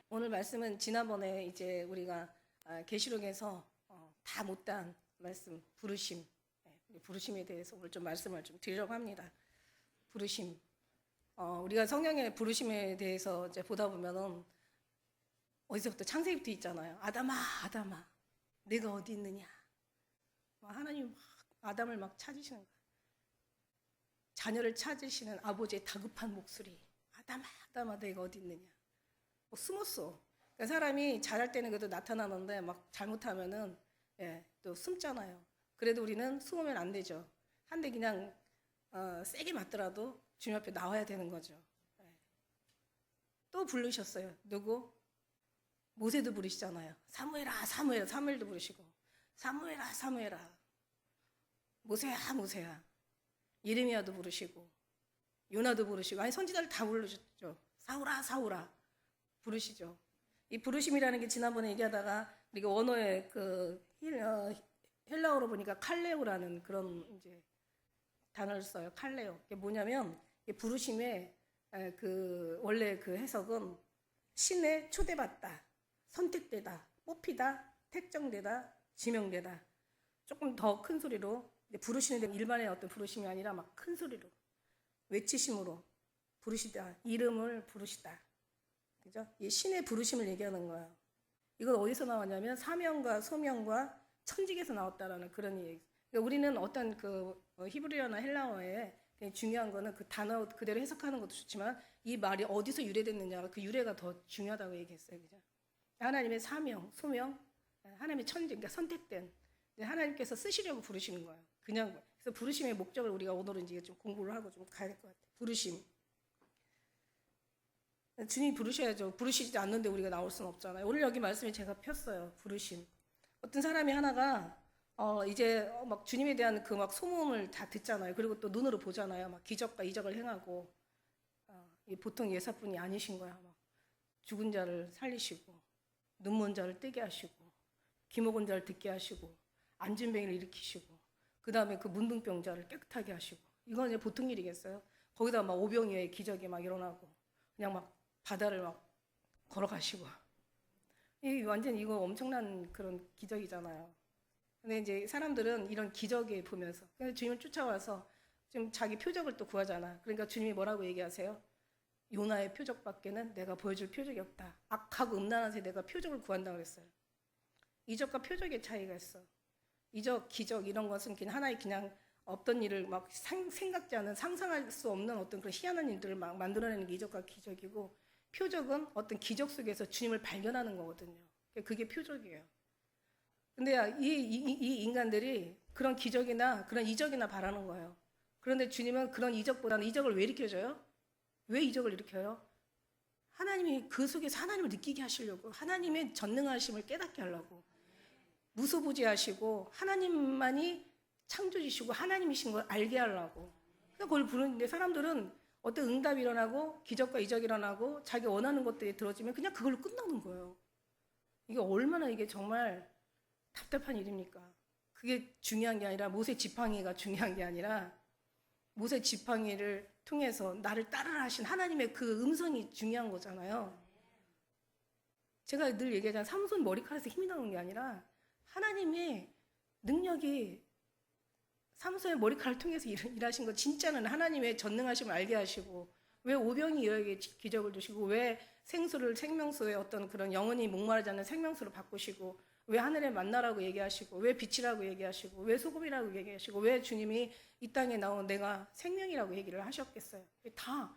오늘 말씀은 지난번에 이제 우리가 계시록에서 다 못다한 말씀 부르심, 부르심에 대해서 오늘 좀 말씀을 좀 드리려고 합니다. 부르심. 우리가 성경의 부르심에 대해서 이제 보다 보면은 어디서부터 창세기부터 있잖아요. 아담아, 아담아, 내가 어디 있느냐. 하나님 막 아담을 막 찾으시는 거예요. 자녀를 찾으시는 아버지의 다급한 목소리. 아담아, 아담아, 내가 어디 있느냐. 숨었어. 그러니까 사람이 잘할 때는 그래도 나타나는데 막 잘못하면은 또 숨잖아요. 그래도 우리는 숨으면 안 되죠. 한 대 그냥 세게 맞더라도 주님 앞에 나와야 되는 거죠. 또 부르셨어요. 누구? 모세도 부르시잖아요. 사무엘아, 사무엘, 사무엘도 부르시고, 사무엘아, 사무엘아, 모세야, 모세야. 예레미야도 부르시고, 요나도 부르시고, 아니 선지자를 다 부르셨죠. 사울아, 사울아 부르시죠. 이 부르심이라는 게 지난번에 얘기하다가 우리가 원어의 그 헬라어로 보니까 칼레오라는 그런 이제 단어를 써요. 칼레오. 이게 뭐냐면 이 부르심의 그 원래 그 해석은 신에 초대받다, 선택되다, 뽑히다, 택정되다, 지명되다. 조금 더 큰 소리로 부르시는 일반의 어떤 부르심이 아니라 막 큰 소리로 외치심으로 부르시다, 이름을 부르시다. 그죠? 이 신의 부르심을 얘기하는 거예요. 이건 어디서 나왔냐면 사명과 소명과 천직에서 나왔다라는 그런 얘기. 그러니까 우리는 어떤 그 히브리어나 헬라어에 중요한 거는 그 단어 그대로 해석하는 것도 좋지만 이 말이 어디서 유래됐느냐, 그 유래가 더 중요하다고 얘기했어요. 그죠? 하나님의 사명, 소명, 하나님의 천직, 그러니까 선택된 하나님께서 쓰시려고 부르시는 거예요. 그냥 그래서 부르심의 목적을 우리가 오늘은 이제 좀 공부를 하고 좀 가야 될 것 같아요. 부르심. 주님 부르셔야죠. 부르시지 않는데 우리가 나올 수는 없잖아요. 오늘 여기 말씀이 제가 폈어요. 부르심. 어떤 사람이 하나가 이제 막 주님에 대한 그 막 소문을 다 듣잖아요. 그리고 또 눈으로 보잖아요. 막 기적과 이적을 행하고 보통 예사뿐이 아니신 거야. 막 죽은 자를 살리시고 눈먼 자를 뜨게 하시고 귀먹은 자를 듣게 하시고 앉은 뱅이를 일으키시고 그 다음에 그 문둥병자를 깨끗하게 하시고 이건 이제 보통 일이겠어요? 거기다 막 오병이어의 기적이 막 일어나고 그냥 막 바다를 막 걸어가시고 이 완전 이거 엄청난 그런 기적이잖아요. 근데 이제 사람들은 이런 기적에 보면서 주님을 쫓아와서 좀 자기 표적을 또 구하잖아. 그러니까 주님이 뭐라고 얘기하세요? 요나의 표적밖에는 내가 보여줄 표적이 없다. 악하고 음란한 새 내가 표적을 구한다고 그랬어요. 이적과 표적의 차이가 있어. 이적, 기적 이런 것은 그냥 하나의 그냥 없던 일을 막 생각지 않은 상상할 수 없는 어떤 그런 희한한 일들을 막 만들어내는 게 이적과 기적이고 표적은 어떤 기적 속에서 주님을 발견하는 거거든요. 그게 표적이에요. 근데 이 인간들이 그런 기적이나 그런 이적이나 바라는 거예요. 그런데 주님은 그런 이적보다는 이적을 왜 일으켜줘요? 왜 이적을 일으켜요? 하나님이 그 속에서 하나님을 느끼게 하시려고 하나님의 전능하심을 깨닫게 하려고 무소부지하시고 하나님만이 창조주시고 하나님이신 걸 알게 하려고 그걸 부르는데 사람들은 어떤 응답이 일어나고 기적과 이적이 일어나고 자기 원하는 것들이 들어지면 그냥 그걸로 끝나는 거예요. 이게 얼마나 이게 정말 답답한 일입니까? 그게 중요한 게 아니라 모세 지팡이가 중요한 게 아니라 모세 지팡이를 통해서 나를 따르라 하신 하나님의 그 음성이 중요한 거잖아요. 제가 늘 얘기하잖아요. 삼손 머리카락에서 힘이 나오는 게 아니라 하나님의 능력이 삼손의 머리카락을 통해서 일하신 거 진짜는 하나님의 전능하심을 알게 하시고 왜 오병이어에게 기적을 주시고 왜 생수를 생명수의 어떤 그런 영원히 목마르지 않는 생명수로 바꾸시고 왜 하늘의 만나라고 얘기하시고 왜 빛이라고 얘기하시고 왜 소금이라고 얘기하시고 왜 주님이 이 땅에 나온 내가 생명이라고 얘기를 하셨겠어요. 다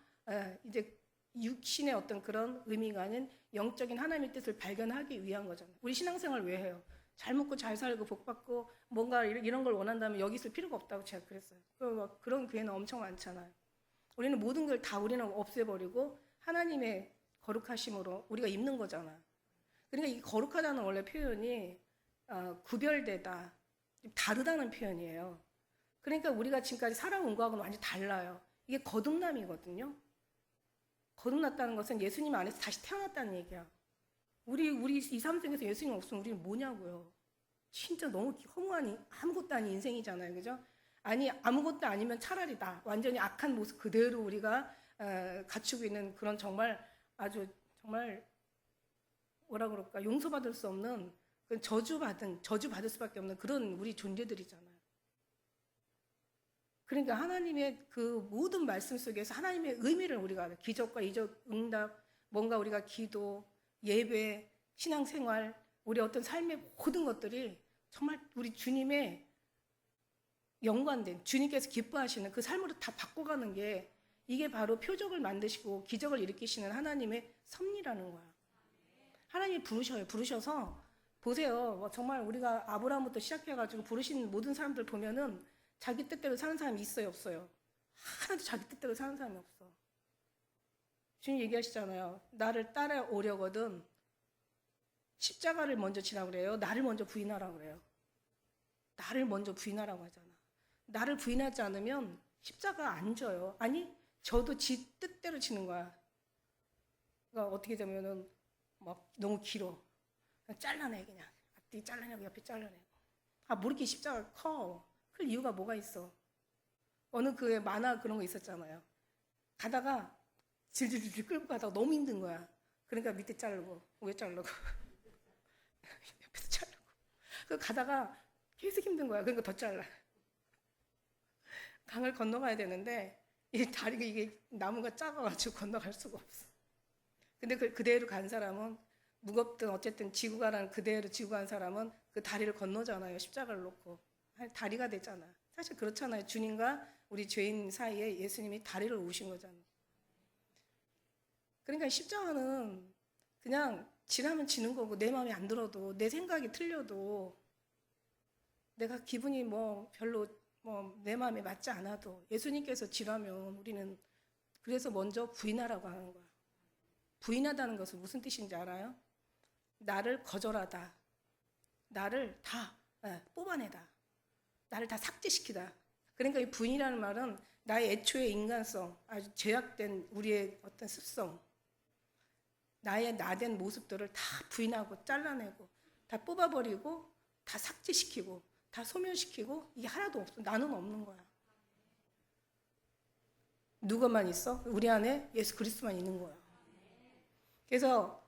이제 육신의 어떤 그런 의미가 아닌 영적인 하나님의 뜻을 발견하기 위한 거잖아요. 우리 신앙생활 왜 해요? 잘 먹고 잘 살고 복 받고 뭔가 이런 걸 원한다면 여기 있을 필요가 없다고 제가 그랬어요. 그런 교회는 엄청 많잖아요. 우리는 모든 걸 다 우리는 없애버리고 하나님의 거룩하심으로 우리가 입는 거잖아. 그러니까 이 거룩하다는 원래 표현이 구별되다, 다르다는 표현이에요. 그러니까 우리가 지금까지 살아온 거하고는 완전히 달라요. 이게 거듭남이거든요. 거듭났다는 것은 예수님 안에서 다시 태어났다는 얘기야. 우리 이 삼생에서 예수님 없으면 우리는 뭐냐고요. 진짜 너무 허무한 아무것도 아닌 인생이잖아요. 그죠? 아니 아무것도 아니면 차라리 완전히 악한 모습 그대로 우리가 갖추고 있는 그런 정말 아주 정말 뭐라 그럴까, 용서받을 수 없는, 저주받을 수밖에 없는 그런 우리 존재들이잖아요. 그러니까 하나님의 그 모든 말씀 속에서 하나님의 의미를 우리가 알아요. 기적과 이적, 응답, 뭔가 우리가 기도, 예배, 신앙생활, 우리 어떤 삶의 모든 것들이 정말 우리 주님의 연관된, 주님께서 기뻐하시는 그 삶으로 다 바꿔가는 게, 이게 바로 표적을 만드시고 기적을 일으키시는 하나님의 섭리라는 거야. 하나님이 부르셔서 보세요. 정말 우리가 아브라함부터 시작해가지고 부르신 모든 사람들 보면은 자기 뜻대로 사는 사람이 있어요, 없어요? 하나도 자기 뜻대로 사는 사람이 없어. 주님 얘기하시잖아요. 나를 따라오려거든 십자가를 먼저 지라고 그래요. 나를 먼저 부인하라고 그래요. 나를 먼저 부인하라고 하잖아. 나를 부인하지 않으면 십자가 안 져요. 아니, 저도 지 뜻대로 지는 거야. 그러니까 어떻게 되면은 막 너무 길어. 그냥 잘라내, 그냥. 앞뒤 잘라내고 옆에 잘라내고. 뭐 이렇게 십자가 커. 그 이유가 뭐가 있어? 어느 그에 만화 그런 거 있었잖아요. 가다가 질질질 끌고 가다가 너무 힘든 거야. 그러니까 밑에 자르고 위에 자르고 옆에서 자르고. 그 가다가 계속 힘든 거야. 그러니까 더 잘라. 강을 건너가야 되는데 이 다리가, 이게 나무가 작아가지고 건너갈 수가 없어. 근데 그대로 간 사람은, 무겁든 어쨌든 지고 가라는 그대로 지고 간 사람은 그 다리를 건너잖아요. 십자가를 놓고 다리가 되잖아. 사실 그렇잖아요. 주님과 우리 죄인 사이에 예수님이 다리를 오신 거잖아요. 그러니까 십자가는 그냥 지나면 지는 거고, 내 마음에 안 들어도, 내 생각이 틀려도, 내가 기분이 뭐 별로 내 마음에 맞지 않아도 예수님께서 지라면 우리는, 그래서 먼저 부인하라고 하는 거야. 부인하다는 것은 무슨 뜻인지 알아요? 나를 거절하다, 나를 다 뽑아내다, 나를 다 삭제시키다. 그러니까 이 부인이라는 말은 나의 애초의 인간성, 아주 죄악된 우리의 어떤 습성, 나의 나된 모습들을 다 부인하고 잘라내고 다 뽑아버리고 다 삭제시키고 다 소멸시키고, 이게 하나도 없어. 나는 없는 거야. 누가만 있어? 우리 안에 예수 그리스도만 있는 거야. 그래서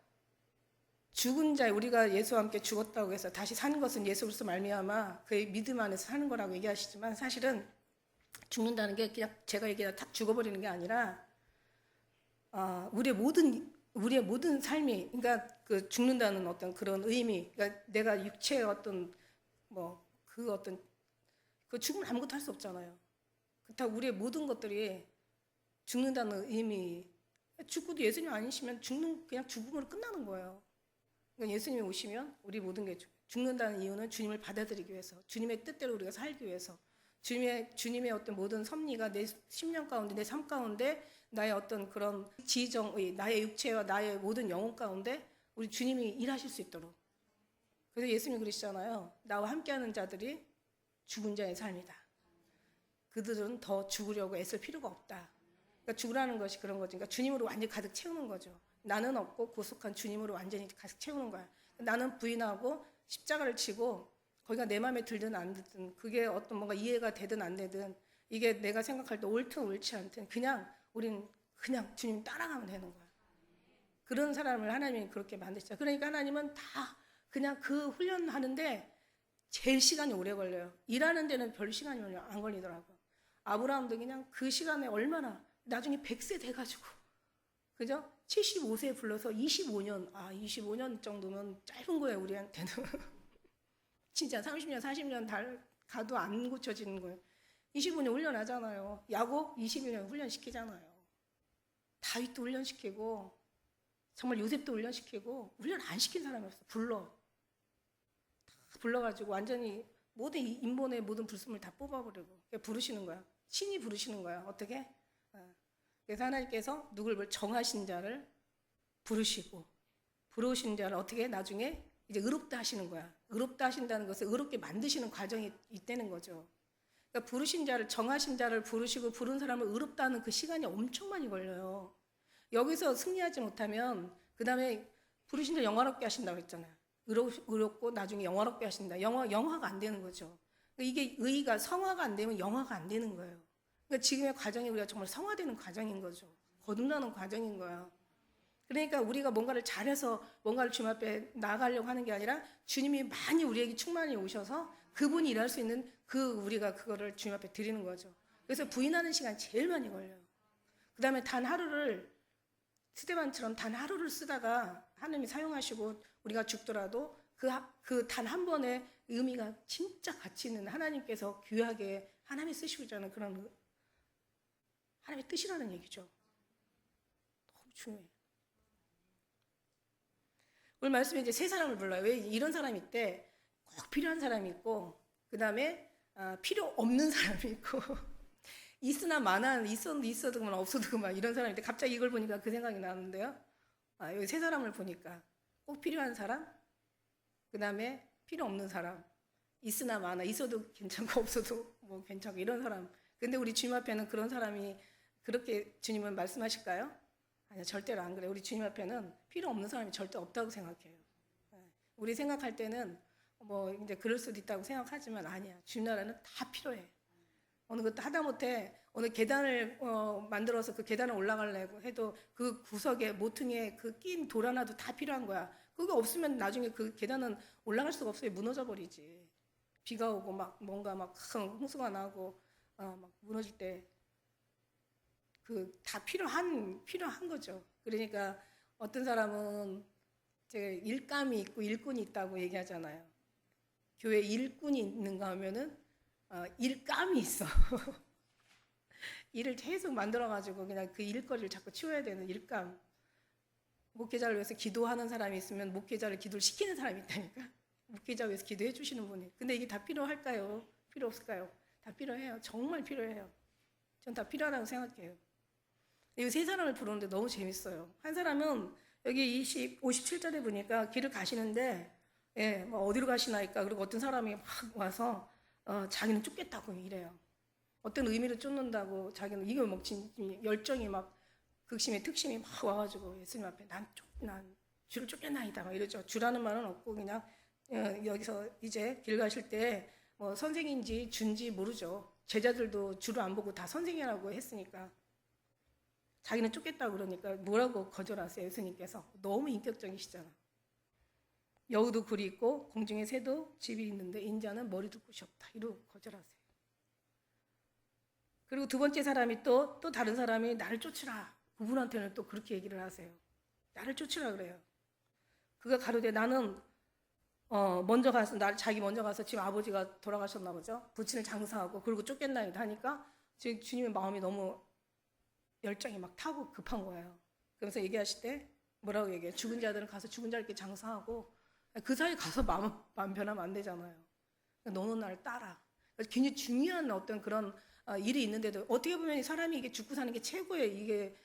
죽은 자, 우리가 예수와 함께 죽었다고 해서 다시 사는 것은 예수 그리스도 말미암아 그의 믿음 안에서 사는 거라고 얘기하시지만, 사실은 죽는다는 게 그냥 제가 얘기하다 탁 죽어버리는 게 아니라, 우리의 모든 삶이, 그러니까 그 죽는다는 어떤 그런 의미, 그러니까 내가 육체의 어떤 그 죽으면 아무것도 할 수 없잖아요. 그렇다고 우리의 모든 것들이 죽는다는 의미, 죽고도 예수님 아니시면 그냥 죽음으로 끝나는 거예요. 그러니까 예수님이 오시면 우리 모든 게 죽는다는 이유는 주님을 받아들이기 위해서, 주님의 뜻대로 우리가 살기 위해서, 주님의 어떤 모든 섭리가 내 심령 가운데, 내 삶 가운데, 나의 어떤 그런 지정의, 나의 육체와 나의 모든 영혼 가운데 우리 주님이 일하실 수 있도록. 그래서 예수님이 그러시잖아요. 나와 함께하는 자들이 죽은 자의 삶이다. 그들은 더 죽으려고 애쓸 필요가 없다. 그러니까 죽으라는 것이 그런 거죠. 그러니까 주님으로 완전히 가득 채우는 거죠. 나는 없고 구속한 주님으로 완전히 가득 채우는 거야. 나는 부인하고 십자가를 치고, 거기가 내 마음에 들든 안 들든, 그게 어떤 뭔가 이해가 되든 안 되든, 이게 내가 생각할 때 옳든 옳지 않든, 우린 그냥 주님 따라가면 되는 거야. 그런 사람을 하나님이 그렇게 만드셨죠. 그러니까 하나님은 다 그냥 그 훈련하는데 제일 시간이 오래 걸려요. 일하는 데는 별 시간이 안 걸리더라고요. 아브라함도 그냥 그 시간에 얼마나, 나중에 100세 돼가지고, 그죠? 75세에 불러서 25년 정도면 짧은 거예요, 우리한테는. 진짜 30년, 40년 가도 안 고쳐지는 거예요. 25년 훈련하잖아요. 야곱 22년 훈련시키잖아요. 다윗도 훈련시키고, 정말 요셉도 훈련시키고, 훈련 안 시킨 사람이 없어. 불러가지고 완전히 모든 인본의 모든 불순을 다 뽑아버리고 부르시는 거야. 신이 부르시는 거야. 어떻게? 그래서 하나님께서 누굴 정하신 자를 부르시고, 부르신 자를 어떻게 나중에 이제 의롭다 하시는 거야. 의롭다 하신다는 것을 의롭게 만드시는 과정이 있다는 거죠. 그러니까 부르신 자를, 정하신 자를 부르시고 부른 사람을 의롭다 하는 그 시간이 엄청 많이 걸려요. 여기서 승리하지 못하면 그 다음에 부르신 자 영화롭게 하신다고 했잖아요. 의롭고 나중에 영화롭게 하신다. 영화가 안 되는 거죠. 그러니까 이게 의가 성화가 안 되면 영화가 안 되는 거예요. 그러니까 지금의 과정이 우리가 정말 성화되는 과정인 거죠. 거듭나는 과정인 거야. 그러니까 우리가 뭔가를 잘해서 뭔가를 주님 앞에 나아가려고 하는 게 아니라 주님이 많이 우리에게 충만히 오셔서 그분이 일할 수 있는 우리가 그거를 주님 앞에 드리는 거죠. 그래서 부인하는 시간이 제일 많이 걸려요. 그 다음에 단 하루를 스데반처럼 단 하루를 쓰다가 하나님이 사용하시고 우리가 죽더라도 그 단 한 번의 의미가 진짜 가치 있는 하나님께서 귀하게 하나님이 쓰시고자 하는 그런 하나님의 뜻이라는 얘기죠. 너무 중요해요. 오늘 말씀에 이제 세 사람을 불러요. 왜 이런 사람이 있대? 꼭 필요한 사람이 있고, 그 다음에 필요 없는 사람이 있고, 있으나 마나 있어도 그만 없어도 그만 이런 사람인데 갑자기 이걸 보니까 그 생각이 나는데요. 여기 세 사람을 보니까 꼭 필요한 사람, 그 다음에 필요 없는 사람, 있으나 마나 있어도 괜찮고 없어도 뭐 괜찮고 이런 사람. 근데 우리 주님 앞에는 그런 사람이 그렇게 주님은 말씀하실까요? 아니요, 절대로 안 그래요. 우리 주님 앞에는 필요 없는 사람이 절대 없다고 생각해요. 우리 생각할 때는 뭐 이제 그럴 수도 있다고 생각하지만 아니야. 주님 나라는 다 필요해. 어느 것도 하다못해 어느 계단을 만들어서 그 계단을 올라가려고 해도 그 구석에 모퉁이에 그 낀 돌 하나도 다 필요한 거야. 그게 없으면 나중에 그 계단은 올라갈 수가 없어요. 무너져 버리지. 비가 오고 막 뭔가 막 큰 홍수가 나고 막 무너질 때 그 다 필요한 거죠. 그러니까 어떤 사람은 제가 일감이 있고 일꾼이 있다고 얘기하잖아요. 교회 일꾼이 있는가 하면은 일감이 있어. 일을 계속 만들어가지고 그냥 그 일거리를 자꾸 치워야 되는 일감. 목회자를 위해서 기도하는 사람이 있으면 목회자를 기도를 시키는 사람이 있다니까. 목회자 위해서 기도해 주시는 분이. 근데 이게 다 필요할까요? 필요 없을까요? 다 필요해요. 정말 필요해요. 전 다 필요하다고 생각해요. 이 세 사람을 부르는데 너무 재밌어요. 한 사람은 여기 57절에 보니까 길을 가시는데 뭐 어디로 가시나이까. 그리고 어떤 사람이 막 와서 자기는 쫓겠다고 이래요. 어떤 의미로 쫓는다고 자기는 이거 막 열정이 막 극심히 특심이 막 와가지고 예수님 앞에 난 주를 쫓겠나이다 막 이러죠. 주라는 말은 없고 그냥 여기서 이제 길 가실 때 뭐 선생인지 준지 모르죠. 제자들도 주를 안 보고 다 선생이라고 했으니까 자기는 쫓겠다고 그러니까 뭐라고 거절하세요? 예수님께서 너무 인격적이시잖아. 여우도 굴이 있고 공중에 새도 집이 있는데 인자는 머리도 곳이 없다. 이러고 거절하세요. 그리고 두 번째 사람이 또 다른 사람이 나를 쫓으라. 그분한테는 또 그렇게 얘기를 하세요. 나를 쫓으라 그래요. 그가 가로되 나는 먼저 가서 자기 먼저 가서 지금 아버지가 돌아가셨나 보죠. 부친을 장사하고 그리고 쫓겠나이다 하니까 지금 주님의 마음이 너무 열정이 막 타고 급한 거예요. 그래서 얘기하실 때 뭐라고 얘기해요? 죽은 자들은 가서 죽은 자들께 장사하고 그 사이에 가서 마음 변하면 안 되잖아요. 너는 나를 따라. 굉장히 중요한 어떤 그런 일이 있는데도 어떻게 보면 사람이 이게 죽고 사는 게 최고예요. 이게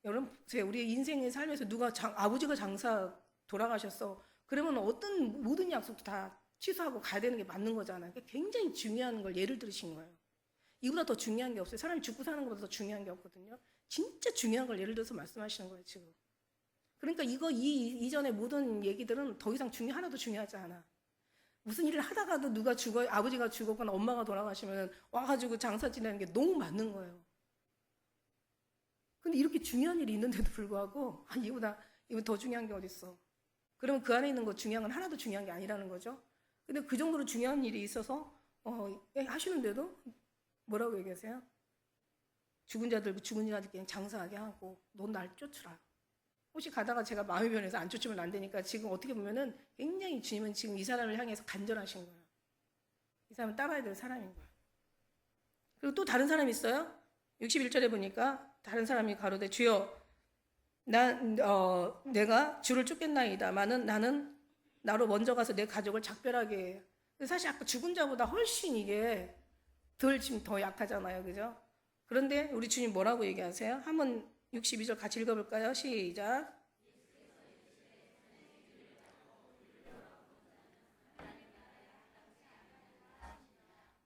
여러분 우리 인생의 삶에서 아버지가 장사 돌아가셨어. 그러면 어떤 모든 약속도 다 취소하고 가야 되는 게 맞는 거잖아요. 그러니까 굉장히 중요한 걸 예를 들으신 거예요. 이보다 더 중요한 게 없어요. 사람이 죽고 사는 것보다 더 중요한 게 없거든요. 진짜 중요한 걸 예를 들어서 말씀하시는 거예요, 지금. 그러니까 이전의 모든 얘기들은 더 이상 하나도 중요하지 않아. 무슨 일을 하다가도 누가 아버지가 죽었거나 엄마가 돌아가시면 와가지고 장사 지내는 게 너무 맞는 거예요. 근데 이렇게 중요한 일이 있는데도 불구하고 이보다 더 중요한 게 어딨어. 그러면 그 안에 있는 거 중요한 건 하나도 중요한 게 아니라는 거죠. 근데 그 정도로 중요한 일이 있어서 하시는데도 뭐라고 얘기하세요? 죽은 자들께 그냥 장사하게 하고 넌 날 쫓으라. 혹시 가다가 제가 마음이 변해서 안 쫓으면 안 되니까 지금 어떻게 보면은 굉장히 주님은 지금 이 사람을 향해서 간절하신 거예요. 이 사람은 따라야 될 사람인 거예요. 그리고 또 다른 사람이 있어요. 61절에 보니까 다른 사람이 가로되 주여 내가 주를 쫓겠나이다마는 나는 나로 먼저 가서 내 가족을 작별하게 해요. 사실 아까 죽은 자보다 훨씬 이게 지금 더 약하잖아요. 그죠? 그런데 우리 주님 뭐라고 얘기하세요? 한번 62절 같이 읽어볼까요? 시작.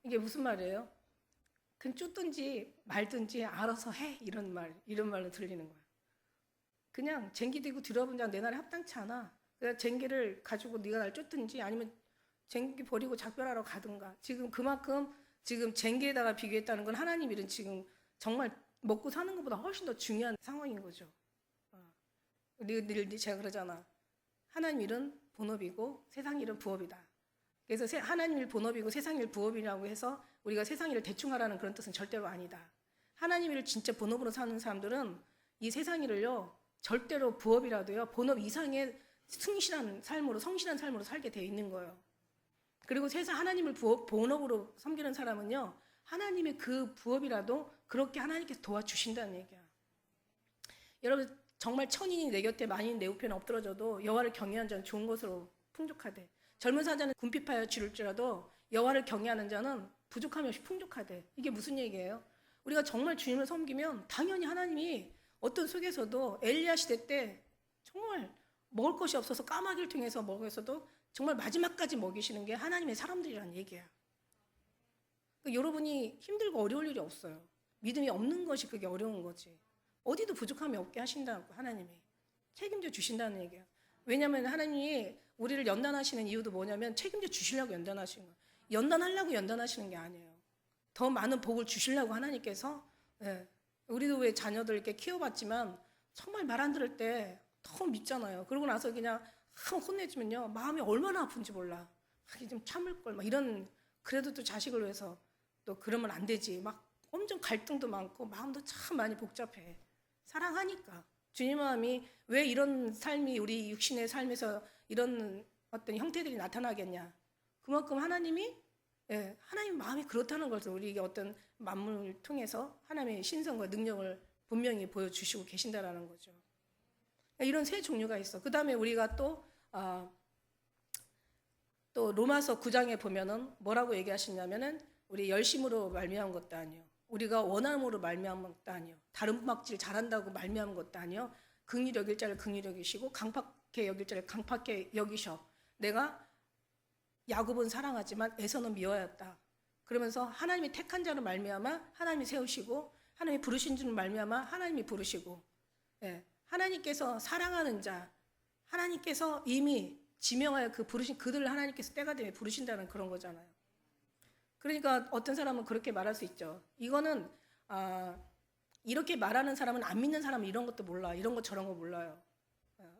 이게 무슨 말이에요? 그냥 쫓든지 말든지 알아서 해. 이런 말로 들리는 거예요. 그냥 쟁기 들고 들어본 자 내 날에 합당치 않아. 그러니까 쟁기를 가지고 네가 날 쫓든지 아니면 쟁기 버리고 작별하러 가든가. 지금 그만큼 지금 쟁기에다가 비교했다는 건 하나님 일은 지금 정말 먹고 사는 것보다 훨씬 더 중요한 상황인 거죠. 늘 제가 그러잖아. 하나님 일은 본업이고 세상 일은 부업이다. 그래서 하나님 일 본업이고 세상 일 부업이라고 해서 우리가 세상 일을 대충 하라는 그런 뜻은 절대로 아니다. 하나님 일을 진짜 본업으로 사는 사람들은 이 세상 일을요 절대로 부업이라도요 본업 이상의 성실한 삶으로 살게 돼 있는 거예요. 그리고 세상 하나님을 본업으로 섬기는 사람은요 하나님의 그 부업이라도 그렇게 하나님께서 도와주신다는 얘기야. 여러분 정말 천인이 내 곁에 만인이 내 우편에 엎드러져도 여호와를 경외하는 자는 좋은 것으로 풍족하되 젊은 사자는 궁핍하여 지를지라도 여호와를 경외하는 자는 부족함이 없이 풍족하되. 이게 무슨 얘기예요? 우리가 정말 주님을 섬기면 당연히 하나님이 어떤 속에서도 엘리야 시대 때 정말 먹을 것이 없어서 까마귀를 통해서 먹어서도 정말 마지막까지 먹이시는 게 하나님의 사람들이라는 얘기야. 그러니까 여러분이 힘들고 어려울 일이 없어요. 믿음이 없는 것이 그게 어려운 거지. 어디도 부족함이 없게 하신다고 하나님이 책임져 주신다는 얘기야. 왜냐하면 하나님이 우리를 연단하시는 이유도 뭐냐면 책임져 주시려고 연단하시는 거예요. 연단하려고 연단하시는 게 아니에요. 더 많은 복을 주시려고 하나님께서. 우리도 왜 자녀들 이렇게 키워봤지만 정말 말 안 들을 때 더 밉잖아요. 그러고 나서 그냥 혼내주면요 마음이 얼마나 아픈지 몰라. 좀 참을 걸 막 이런. 그래도 또 자식을 위해서 또 그러면 안 되지. 막 엄청 갈등도 많고 마음도 참 많이 복잡해. 사랑하니까. 주님 마음이 왜 이런 삶이 우리 육신의 삶에서 이런 어떤 형태들이 나타나겠냐. 그만큼 하나님이 하나님 마음이 그렇다는 것을 우리에게 어떤 만물을 통해서 하나님의 신성과 능력을 분명히 보여주시고 계신다라는 거죠. 이런 세 종류가 있어. 그 다음에 우리가 또 로마서 9장에 보면은 뭐라고 얘기하시냐면은 우리 열심으로 말미암은 것도 아니요. 우리가 원함으로 말미암은 것도 아니요. 다른 막질 잘한다고 말미암은 것도 아니요. 긍휼히 여길 자를 긍휼히 여기시고 강팍해 여길 자를 강팍해 여기셔. 내가 야곱은 사랑하지만 에서는 미워하였다. 그러면서 하나님이 택한 자로 말미암아 하나님이 세우시고 하나님이 부르신 자로 말미암아 하나님이 부르시고. 하나님께서 사랑하는 자, 하나님께서 이미 지명하여 그 부르신 그들을 하나님께서 때가 되면 부르신다는 그런 거잖아요. 그러니까 어떤 사람은 그렇게 말할 수 있죠. 이거는 이렇게 말하는 사람은 안 믿는 사람은 이런 것도 몰라. 이런 거 저런 거 몰라요.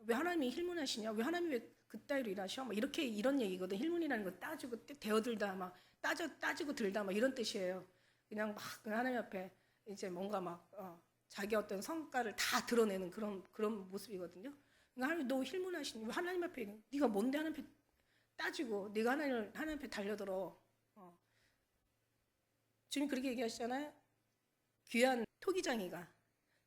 왜 하나님이 힐문하시냐? 왜 하나님이 왜 그따위로 일하셔? 막 이렇게 이런 얘기거든. 힐문이라는 거 따지고 대어들다 막 따지고 들다 막 이런 뜻이에요. 그냥 막 하나님 앞에 이제 뭔가 막 자기 어떤 성과를 다 드러내는 그런 모습이거든요. 그러니까 하나님 너 힐문하시니? 왜 하나님 앞에 네가 뭔데 하나님 앞에 따지고 네가 하나님 앞에 달려들어? 주님 그렇게 얘기하시잖아요. 귀한 토기장이가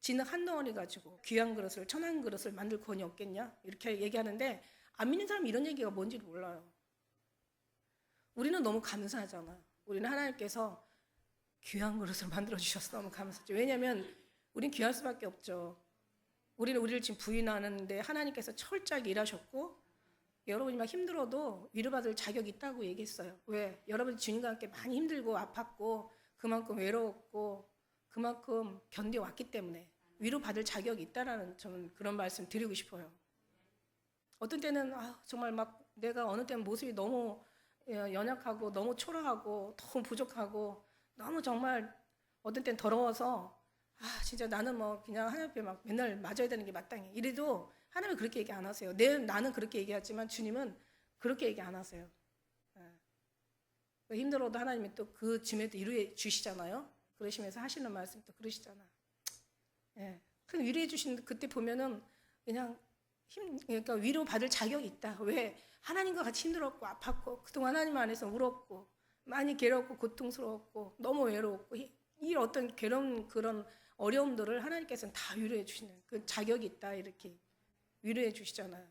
진흙 한 덩어리 가지고 귀한 그릇을 천한 그릇을 만들 권이 없겠냐? 이렇게 얘기하는데 안 믿는 사람은 이런 얘기가 뭔지를 몰라요. 우리는 너무 감사하잖아요. 우리는 하나님께서 귀한 그릇을 만들어 주셔서 너무 감사하죠. 왜냐하면 우린 귀할 수밖에 없죠. 우리는 우리를 지금 부인하는데 하나님께서 철저하게 일하셨고 여러분이 막 힘들어도 위로받을 자격이 있다고 얘기했어요. 왜? 여러분이 주님과 함께 많이 힘들고 아팠고 그만큼 외로웠고 그만큼 견뎌왔기 때문에 위로받을 자격이 있다라는 저는 그런 말씀 드리고 싶어요. 어떤 때는 정말 막 내가 어느 때는 모습이 너무 연약하고 너무 초라하고 너무 부족하고 너무 정말 어떤 때는 더러워서 진짜 나는 뭐 그냥 하나님 앞에 막 맨날 맞아야 되는 게 마땅해. 이래도 하나님은 그렇게 얘기 안 하세요. 나는 그렇게 얘기하지만 주님은 그렇게 얘기 안 하세요. 힘들어도 하나님이 또 그 짐에도 위로해 주시잖아요. 그러시면서 하시는 말씀 또 그러시잖아. 그 위로해 주신 그때 보면은 그냥 그러니까 위로 받을 자격이 있다. 왜? 하나님과 같이 힘들었고 아팠고 그동안 하나님 안에서 울었고 많이 괴롭고 고통스러웠고 너무 외로웠고 이 어떤 괴로운 그런 어려움들을 하나님께서는 다 위로해 주시는 그 자격이 있다 이렇게 위로해 주시잖아요.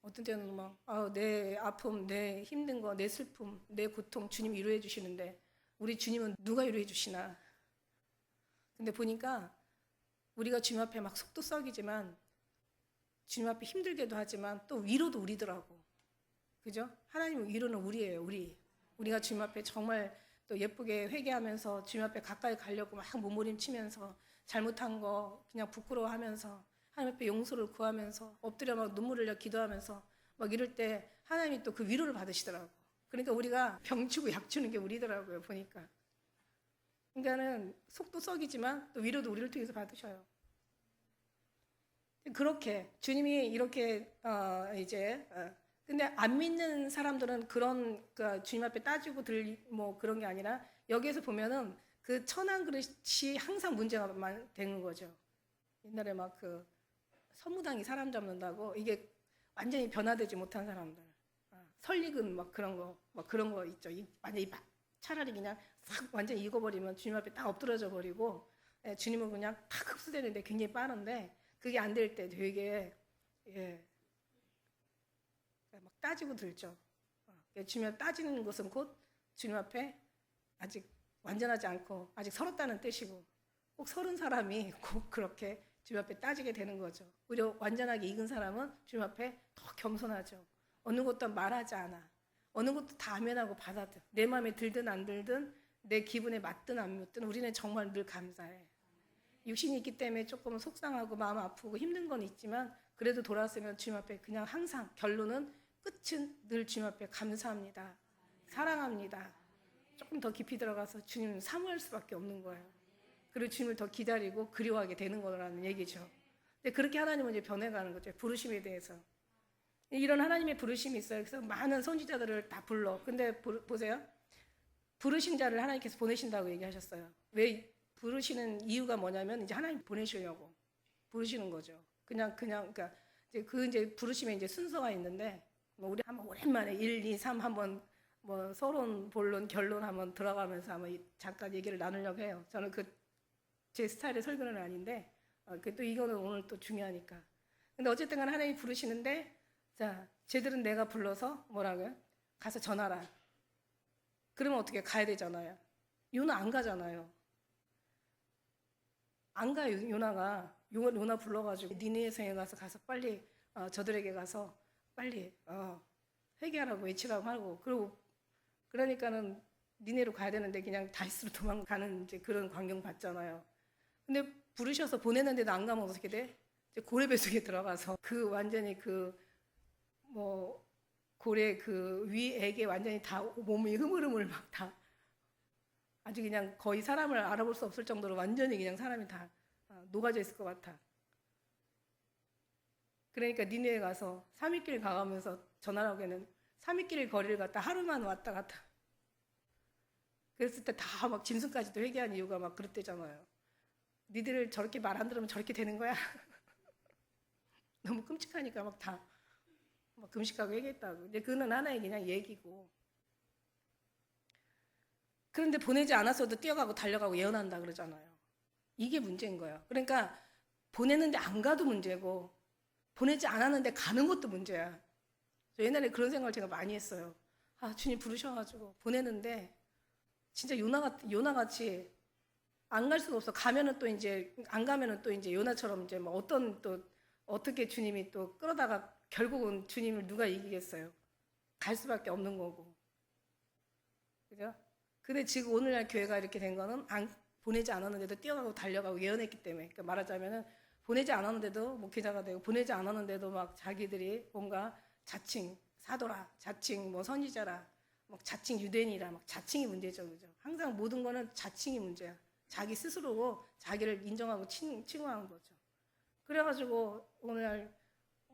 어떤 때는 막 내 아픔, 내 힘든 거, 내 슬픔, 내 고통 주님 위로해 주시는데 우리 주님은 누가 위로해 주시나? 근데 보니까 우리가 주님 앞에 막 속도 썩이지만 주님 앞에 힘들게도 하지만 또 위로도 우리더라고. 그죠? 하나님 위로는 우리예요. 우리가 주님 앞에 정말 또 예쁘게 회개하면서 주님 앞에 가까이 가려고 막 몸부림치면서 잘못한 거 그냥 부끄러워하면서 하나님 앞에 용서를 구하면서 엎드려 막 눈물 흘려 기도하면서 막 이럴 때 하나님이 또 그 위로를 받으시더라고. 그러니까 우리가 병 주고 약 주는 게 우리더라고요. 보니까. 그러니까는 속도 썩이지만 또 위로도 우리를 통해서 받으셔요. 그렇게 주님이 이렇게 근데 안 믿는 사람들은 그런 주님 앞에 따지고 뭐 그런 게 아니라 여기에서 보면은 그 천한 그릇이 항상 문제가 되는 거죠. 옛날에 막 그 서무당이 사람 잡는다고 이게 완전히 변화되지 못한 사람들, 설익은 막 그런 거 있죠. 완전히 차라리 그냥 싹 완전히 익어버리면 주님 앞에 딱 엎드러져 버리고, 주님은 그냥 탁 흡수되는데 굉장히 빠른데 그게 안 될 때 되게 막 따지고 들죠. 주님 앞에 따지는 것은 곧 주님 앞에 아직 완전하지 않고 아직 서럽다는 뜻이고, 꼭 서른 사람이 꼭 그렇게 주님 앞에 따지게 되는 거죠. 오히려 완전하게 익은 사람은 주님 앞에 더 겸손하죠. 어느 것도 말하지 않아. 어느 것도 다 아멘하고 받아들. 내 마음에 들든 안 들든 내 기분에 맞든 안 맞든 우리는 정말 늘 감사해. 육신이 있기 때문에 조금 속상하고 마음 아프고 힘든 건 있지만 그래도 돌아서면 주님 앞에 그냥 항상 결론은 끝은 늘 주님 앞에 감사합니다. 사랑합니다. 조금 더 깊이 들어가서 주님을 사모할 수밖에 없는 거예요. 그리고 주님을 더 기다리고 그리워하게 되는 거라는 얘기죠. 근데 그렇게 하나님은 이제 변해가는 거죠. 부르심에 대해서. 이런 하나님의 부르심이 있어요. 그래서 많은 선지자들을 다 불러. 근데 보세요. 부르신 자를 하나님께서 보내신다고 얘기하셨어요. 왜 부르시는 이유가 뭐냐면 이제 하나님 보내시려고 부르시는 거죠. 그러니까 이제 부르심에 이제 순서가 있는데, 뭐 우리 한번 오랜만에 1, 2, 3 한번 뭐 서론, 본론, 결론 한번 들어가면서 한번 잠깐 얘기를 나누려고 해요. 저는 제 스타일의 설교는 아닌데, 또 이거는 오늘 또 중요하니까. 근데 어쨌든 간에 하나님이 부르시는데, 자, 쟤들은 내가 불러서 뭐라고요? 가서 전하라. 그러면 어떻게 가야 되잖아요. 요나 안 가잖아요. 안 가요. 요나 불러가지고 니느웨 성에 가서 빨리 저들에게 가서 빨리 회개하라고 외치라고 하고, 그리고 그러니까는 니네로 가야 되는데 그냥 다시스로 도망가는 이제 그런 광경 봤잖아요. 근데 부르셔서 보내는데도 안 가면 어떻게 돼? 이제 고래 뱃속에 들어가서 완전히 고래 위에게 완전히 다 몸이 흐물흐물 막 다 아주 그냥 거의 사람을 알아볼 수 없을 정도로 완전히 그냥 사람이 다 녹아져 있을 것 같아. 그러니까 니네에 가서 3일길 가가면서 전하라고 하는 3일길 거리를 갔다 하루만 왔다 갔다. 그랬을 때 다 막 짐승까지도 회개한 이유가 막 그렇대잖아요. 니들 저렇게 말 안 들으면 저렇게 되는 거야. 너무 끔찍하니까 막 다 막 금식하고 회개했다고. 근데 그는 하나의 그냥 얘기고. 그런데 보내지 않았어도 뛰어가고 달려가고 예언한다 그러잖아요. 이게 문제인 거예요. 그러니까 보내는데 안 가도 문제고 보내지 않았는데 가는 것도 문제야. 저 옛날에 그런 생각을 제가 많이 했어요. 주님 부르셔가지고 보내는데 진짜 요나같이 안 갈 수가 없어. 가면은 또 이제 안 가면은 또 이제 요나처럼 이제 뭐 어떻게 주님이 또 끌어다가 결국은 주님을 누가 이기겠어요? 갈 수밖에 없는 거고. 그죠? 근데 지금 오늘날 교회가 이렇게 된 거는 보내지 않았는데도 뛰어가고 달려가고 예언했기 때문에. 그러니까 말하자면은 보내지 않았는데도 목회자가 되고 보내지 않았는데도 막 자기들이 뭔가 자칭 사도라, 자칭 뭐 선지자라, 막 자칭 유대인이라 막 자칭이 문제죠. 그죠? 항상 모든 거는 자칭이 문제야. 자기 스스로고 자기를 인정하고 칭호하는 거죠. 그래가지고 오늘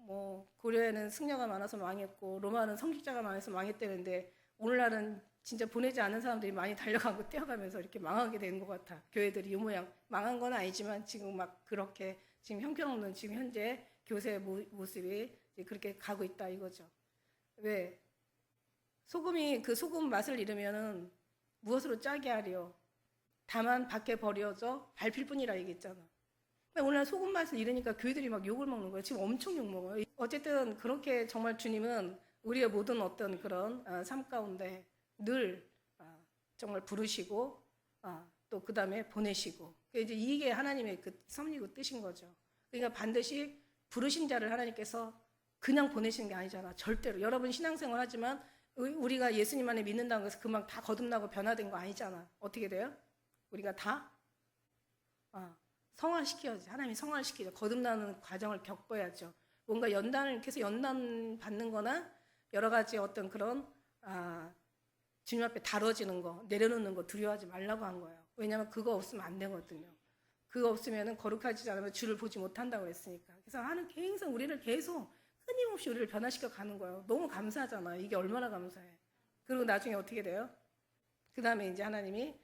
뭐 고려에는 승려가 많아서 망했고 로마는 성직자가 많아서 망했다는데 오늘날은 진짜 보내지 않은 사람들이 많이 달려가고 뛰어가면서 이렇게 망하게 되는 것 같아. 교회들이 이 모양 망한 건 아니지만 지금 막 그렇게 지금 형편없는 지금 현재 교세의 모습이 그렇게 가고 있다 이거죠. 왜? 소금이 소금 맛을 잃으면은 무엇으로 짜게 하리요? 다만 밖에 버려져 밟힐 뿐이라 얘기했잖아. 오늘 소금 맛을 잃으니까 교회들이 막 욕을 먹는 거예요. 지금 엄청 욕 먹어요. 어쨌든 그렇게 정말 주님은 우리의 모든 어떤 그런 삶 가운데 늘 정말 부르시고 또 그 다음에 보내시고 이제 이게 하나님의 섭리고 뜻인 거죠. 그러니까 반드시 부르신 자를 하나님께서 그냥 보내시는 게 아니잖아. 절대로. 여러분 신앙생활 하지만 우리가 예수님 안에 믿는다고 해서 그만 다 거듭나고 변화된 거 아니잖아. 어떻게 돼요? 우리가 다 성화시켜야지. 하나님이 성화시키죠. 거듭나는 과정을 겪어야죠. 뭔가 계속 연단 받는 거나 여러 가지 어떤 그런 주님 앞에 다뤄지는 거, 내려놓는 거 두려워하지 말라고 한 거예요. 왜냐하면 그거 없으면 안 되거든요. 그거 없으면은 거룩하지 않으면 주를 보지 못한다고 그랬으니까. 그래서 하는 항상 우리를 계속 끊임없이 우리를 변화시켜 가는 거예요. 너무 감사하잖아요. 이게 얼마나 감사해. 그리고 나중에 어떻게 돼요? 그 다음에 이제 하나님이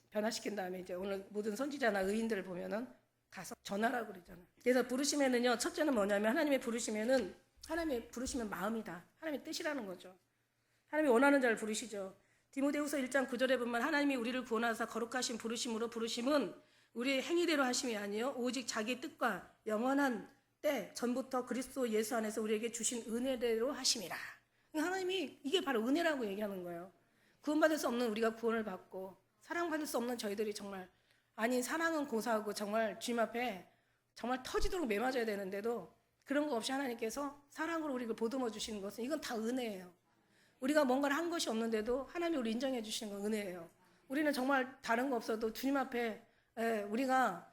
변화시킨 다음에 이제 오늘 모든 선지자나 의인들을 보면은 가서 전하라고 그러잖아요. 그래서 부르심에는요, 첫째는 뭐냐면 하나님의 부르심에는 하나님의 부르시면 마음이다. 하나님의 뜻이라는 거죠. 하나님이 원하는 자를 부르시죠. 디모데후서 1장 9절에 보면 하나님이 우리를 구원하사 거룩하신 부르심으로 부르심은 우리의 행위대로 하심이 아니요 오직 자기 뜻과 영원한 때 전부터 그리스도 예수 안에서 우리에게 주신 은혜대로 하심이라. 하나님이 이게 바로 은혜라고 얘기하는 거예요. 구원받을 수 없는 우리가 구원을 받고 사랑받을 수 없는 저희들이 정말 아니 사랑은 고사하고 정말 주님 앞에 정말 터지도록 매맞아야 되는데도 그런 거 없이 하나님께서 사랑으로 우리를 보듬어 주시는 것은 이건 다 은혜예요. 우리가 뭔가를 한 것이 없는데도 하나님이 우리 인정해 주시는 건 은혜예요. 우리는 정말 다른 거 없어도 주님 앞에 우리가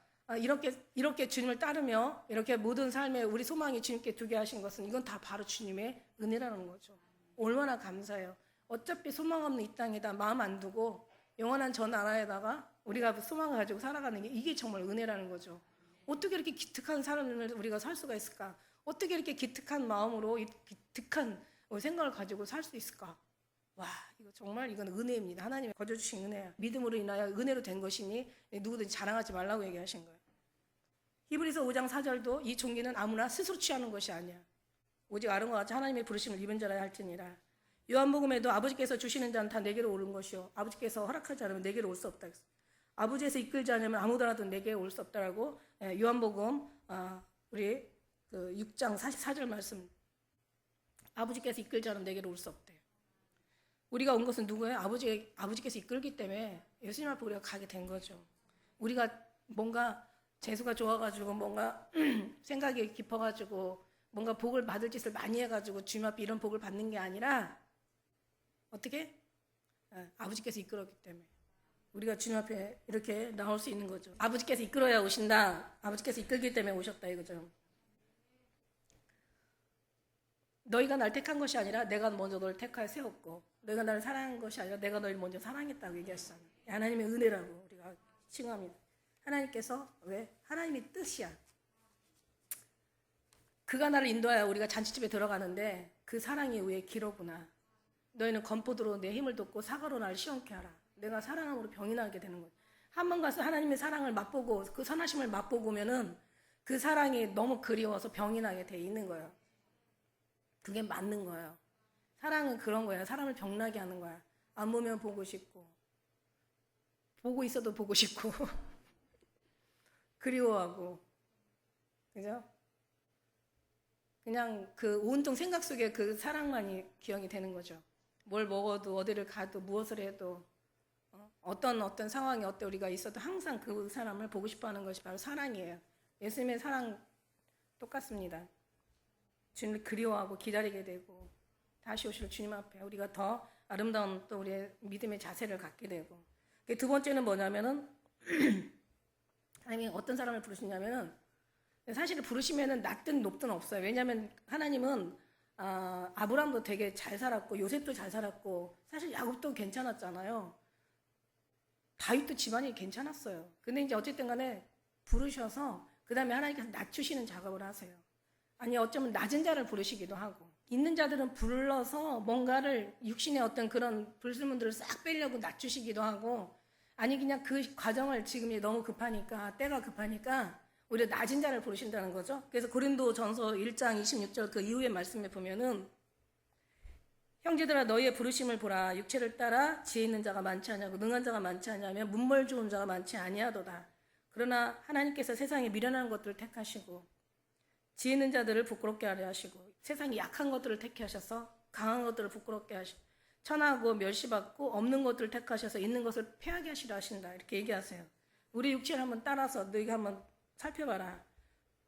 이렇게 주님을 따르며 이렇게 모든 삶에 우리 소망이 주님께 두게 하신 것은 이건 다 바로 주님의 은혜라는 거죠. 얼마나 감사해요. 어차피 소망 없는 이 땅에다 마음 안 두고 영원한 저 나라에다가 우리가 소망을 가지고 살아가는 게 이게 정말 은혜라는 거죠. 어떻게 이렇게 기특한 사람을 우리가 살 수가 있을까? 어떻게 이렇게 기특한 마음으로 기특한 생각을 가지고 살 수 있을까? 와, 이거 정말 이건 은혜입니다. 하나님이 거저주신 은혜야. 믿음으로 인하여 은혜로 된 것이니 누구든지 자랑하지 말라고 얘기하신 거예요. 히브리서 5장 4절도 이 종기는 아무나 스스로 취하는 것이 아니야. 오직 아름과 같이 하나님의 부르심을 입은 자라 할지니라. 요한복음에도 아버지께서 주시는 자는 다 내게로 오는 것이요 아버지께서 허락하지 않으면 내게로 올 수 없다. 아버지에서 이끌지 않으면 아무도라도 내게 올 수 없다라고 요한복음 우리 그 6장 44절 말씀. 아버지께서 이끌지 않으면 내게로 올 수 없대요. 우리가 온 것은 누구예요? 아버지께서 이끌기 때문에 예수님 앞에 우리가 가게 된 거죠. 우리가 뭔가 재수가 좋아가지고 뭔가 생각이 깊어가지고 뭔가 복을 받을 짓을 많이 해가지고 주님 앞에 이런 복을 받는 게 아니라 어떻게? 아버지께서 이끌었기 때문에 우리가 주님 앞에 이렇게 나올 수 있는 거죠. 아버지께서 이끌어야 오신다. 아버지께서 이끌기 때문에 오셨다 이거죠. 너희가 날 택한 것이 아니라 내가 먼저 너를 택하여 세웠고 너희가 나를 사랑한 것이 아니라 내가 너희를 먼저 사랑했다고 얘기하시잖아요. 하나님의 은혜라고 우리가 칭합니다. 하나님께서 왜? 하나님의 뜻이야. 그가 나를 인도하여 우리가 잔치집에 들어가는데 그 사랑이 왜 길어구나. 너희는 건포도로 내 힘을 돋고 사과로 나를 시원케 하라. 내가 사랑함으로 병이 나게 되는 거예요. 한 번 가서 하나님의 사랑을 맛보고 그 선하심을 맛보고 오면은 그 사랑이 너무 그리워서 병이 나게 돼 있는 거예요. 그게 맞는 거예요. 사랑은 그런 거예요. 사람을 병나게 하는 거야. 안 보면 보고 싶고 보고 있어도 보고 싶고 그리워하고 그죠? 그냥 그 온통 생각 속에 그 사랑만이 기억이 되는 거죠. 뭘 먹어도 어디를 가도 무엇을 해도 어떤 상황이 어때 우리가 있어도 항상 그 사람을 보고 싶어하는 것이 바로 사랑이에요. 예수님의 사랑 똑같습니다. 주님을 그리워하고 기다리게 되고 다시 오실 주님 앞에 우리가 더 아름다운 또 우리의 믿음의 자세를 갖게 되고 두 번째는 뭐냐면은 하나님이 어떤 사람을 부르시냐면은 사실 부르시면은 낮든 높든 없어요. 왜냐하면 하나님은 아브라함도 되게 잘 살았고 요셉도 잘 살았고 사실 야곱도 괜찮았잖아요. 다윗도 집안이 괜찮았어요. 근데 이제 어쨌든 간에 부르셔서 그 다음에 하나님께서 낮추시는 작업을 하세요. 아니 어쩌면 낮은 자를 부르시기도 하고 있는 자들은 불러서 뭔가를 육신의 어떤 그런 불순물들을 싹 빼려고 낮추시기도 하고 아니 그냥 그 과정을 지금 너무 급하니까 때가 급하니까 오히려 낮은 자를 부르신다는 거죠. 그래서 고린도전서 1장 26절 그 이후의 말씀에 보면은 형제들아 너희의 부르심을 보라. 육체를 따라 지혜 있는 자가 많지 아니하고 능한 자가 많지 아니하면 문벌 좋은 자가 많지 아니하도다. 그러나 하나님께서 세상에 미련한 것들을 택하시고 지혜 있는 자들을 부끄럽게 하려 하시고 세상에 약한 것들을 택해 하셔서 강한 것들을 부끄럽게 하시고 천하고 멸시받고 없는 것들을 택하셔서 있는 것을 패하게 하시려 하신다. 이렇게 얘기하세요. 우리 육체를 한번 따라서 너희가 한번 살펴봐라.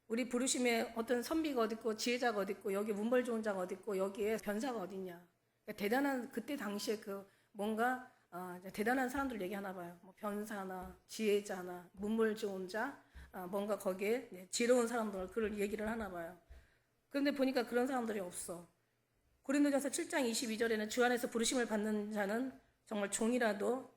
우리 부르심에 어떤 선비가 어디 있고 지혜자가 어디 있고 여기 문벌 좋은 자가 어디 있고 여기에 변사가 어디 있냐. 그러니까 대단한 그때 당시에 그 뭔가 대단한 사람들 얘기하나 봐요. 뭐 변사나 지혜자나 문벌 좋은 자 뭔가 거기에 지혜로운 사람들 그걸 얘기를 하나 봐요. 그런데 보니까 그런 사람들이 없어. 고린도전서 7장 22절에는 주 안에서 부르심을 받는 자는 정말 종이라도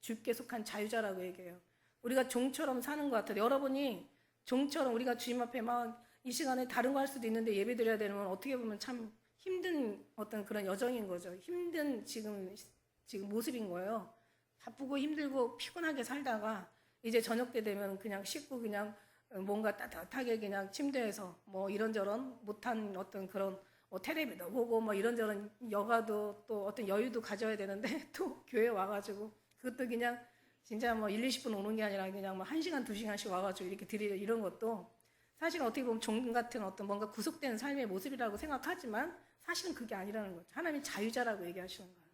주께 속한 자유자라고 얘기해요. 우리가 종처럼 사는 것 같아요. 여러분이 종처럼 우리가 주님 앞에 막 이 시간에 다른 거 할 수도 있는데 예배 드려야 되면 어떻게 보면 참 힘든 어떤 그런 여정인 거죠. 힘든 지금 모습인 거예요. 바쁘고 힘들고 피곤하게 살다가 이제 저녁 때 되면 그냥 씻고 그냥 뭔가 따뜻하게 그냥 침대에서 뭐 이런저런 못한 어떤 그런 텔레비도 보고 뭐 이런저런 여가도 또 어떤 여유도 가져야 되는데 또 교회 와가지고 그것도 그냥 진짜 뭐 1, 20분 오는 게 아니라 그냥 뭐 1시간, 2시간씩 와가지고 이렇게 드리려 이런 것도 사실 어떻게 보면 종 같은 어떤 뭔가 구속된 삶의 모습이라고 생각하지만 사실은 그게 아니라는 거죠. 하나님이 자유자라고 얘기하시는 거예요.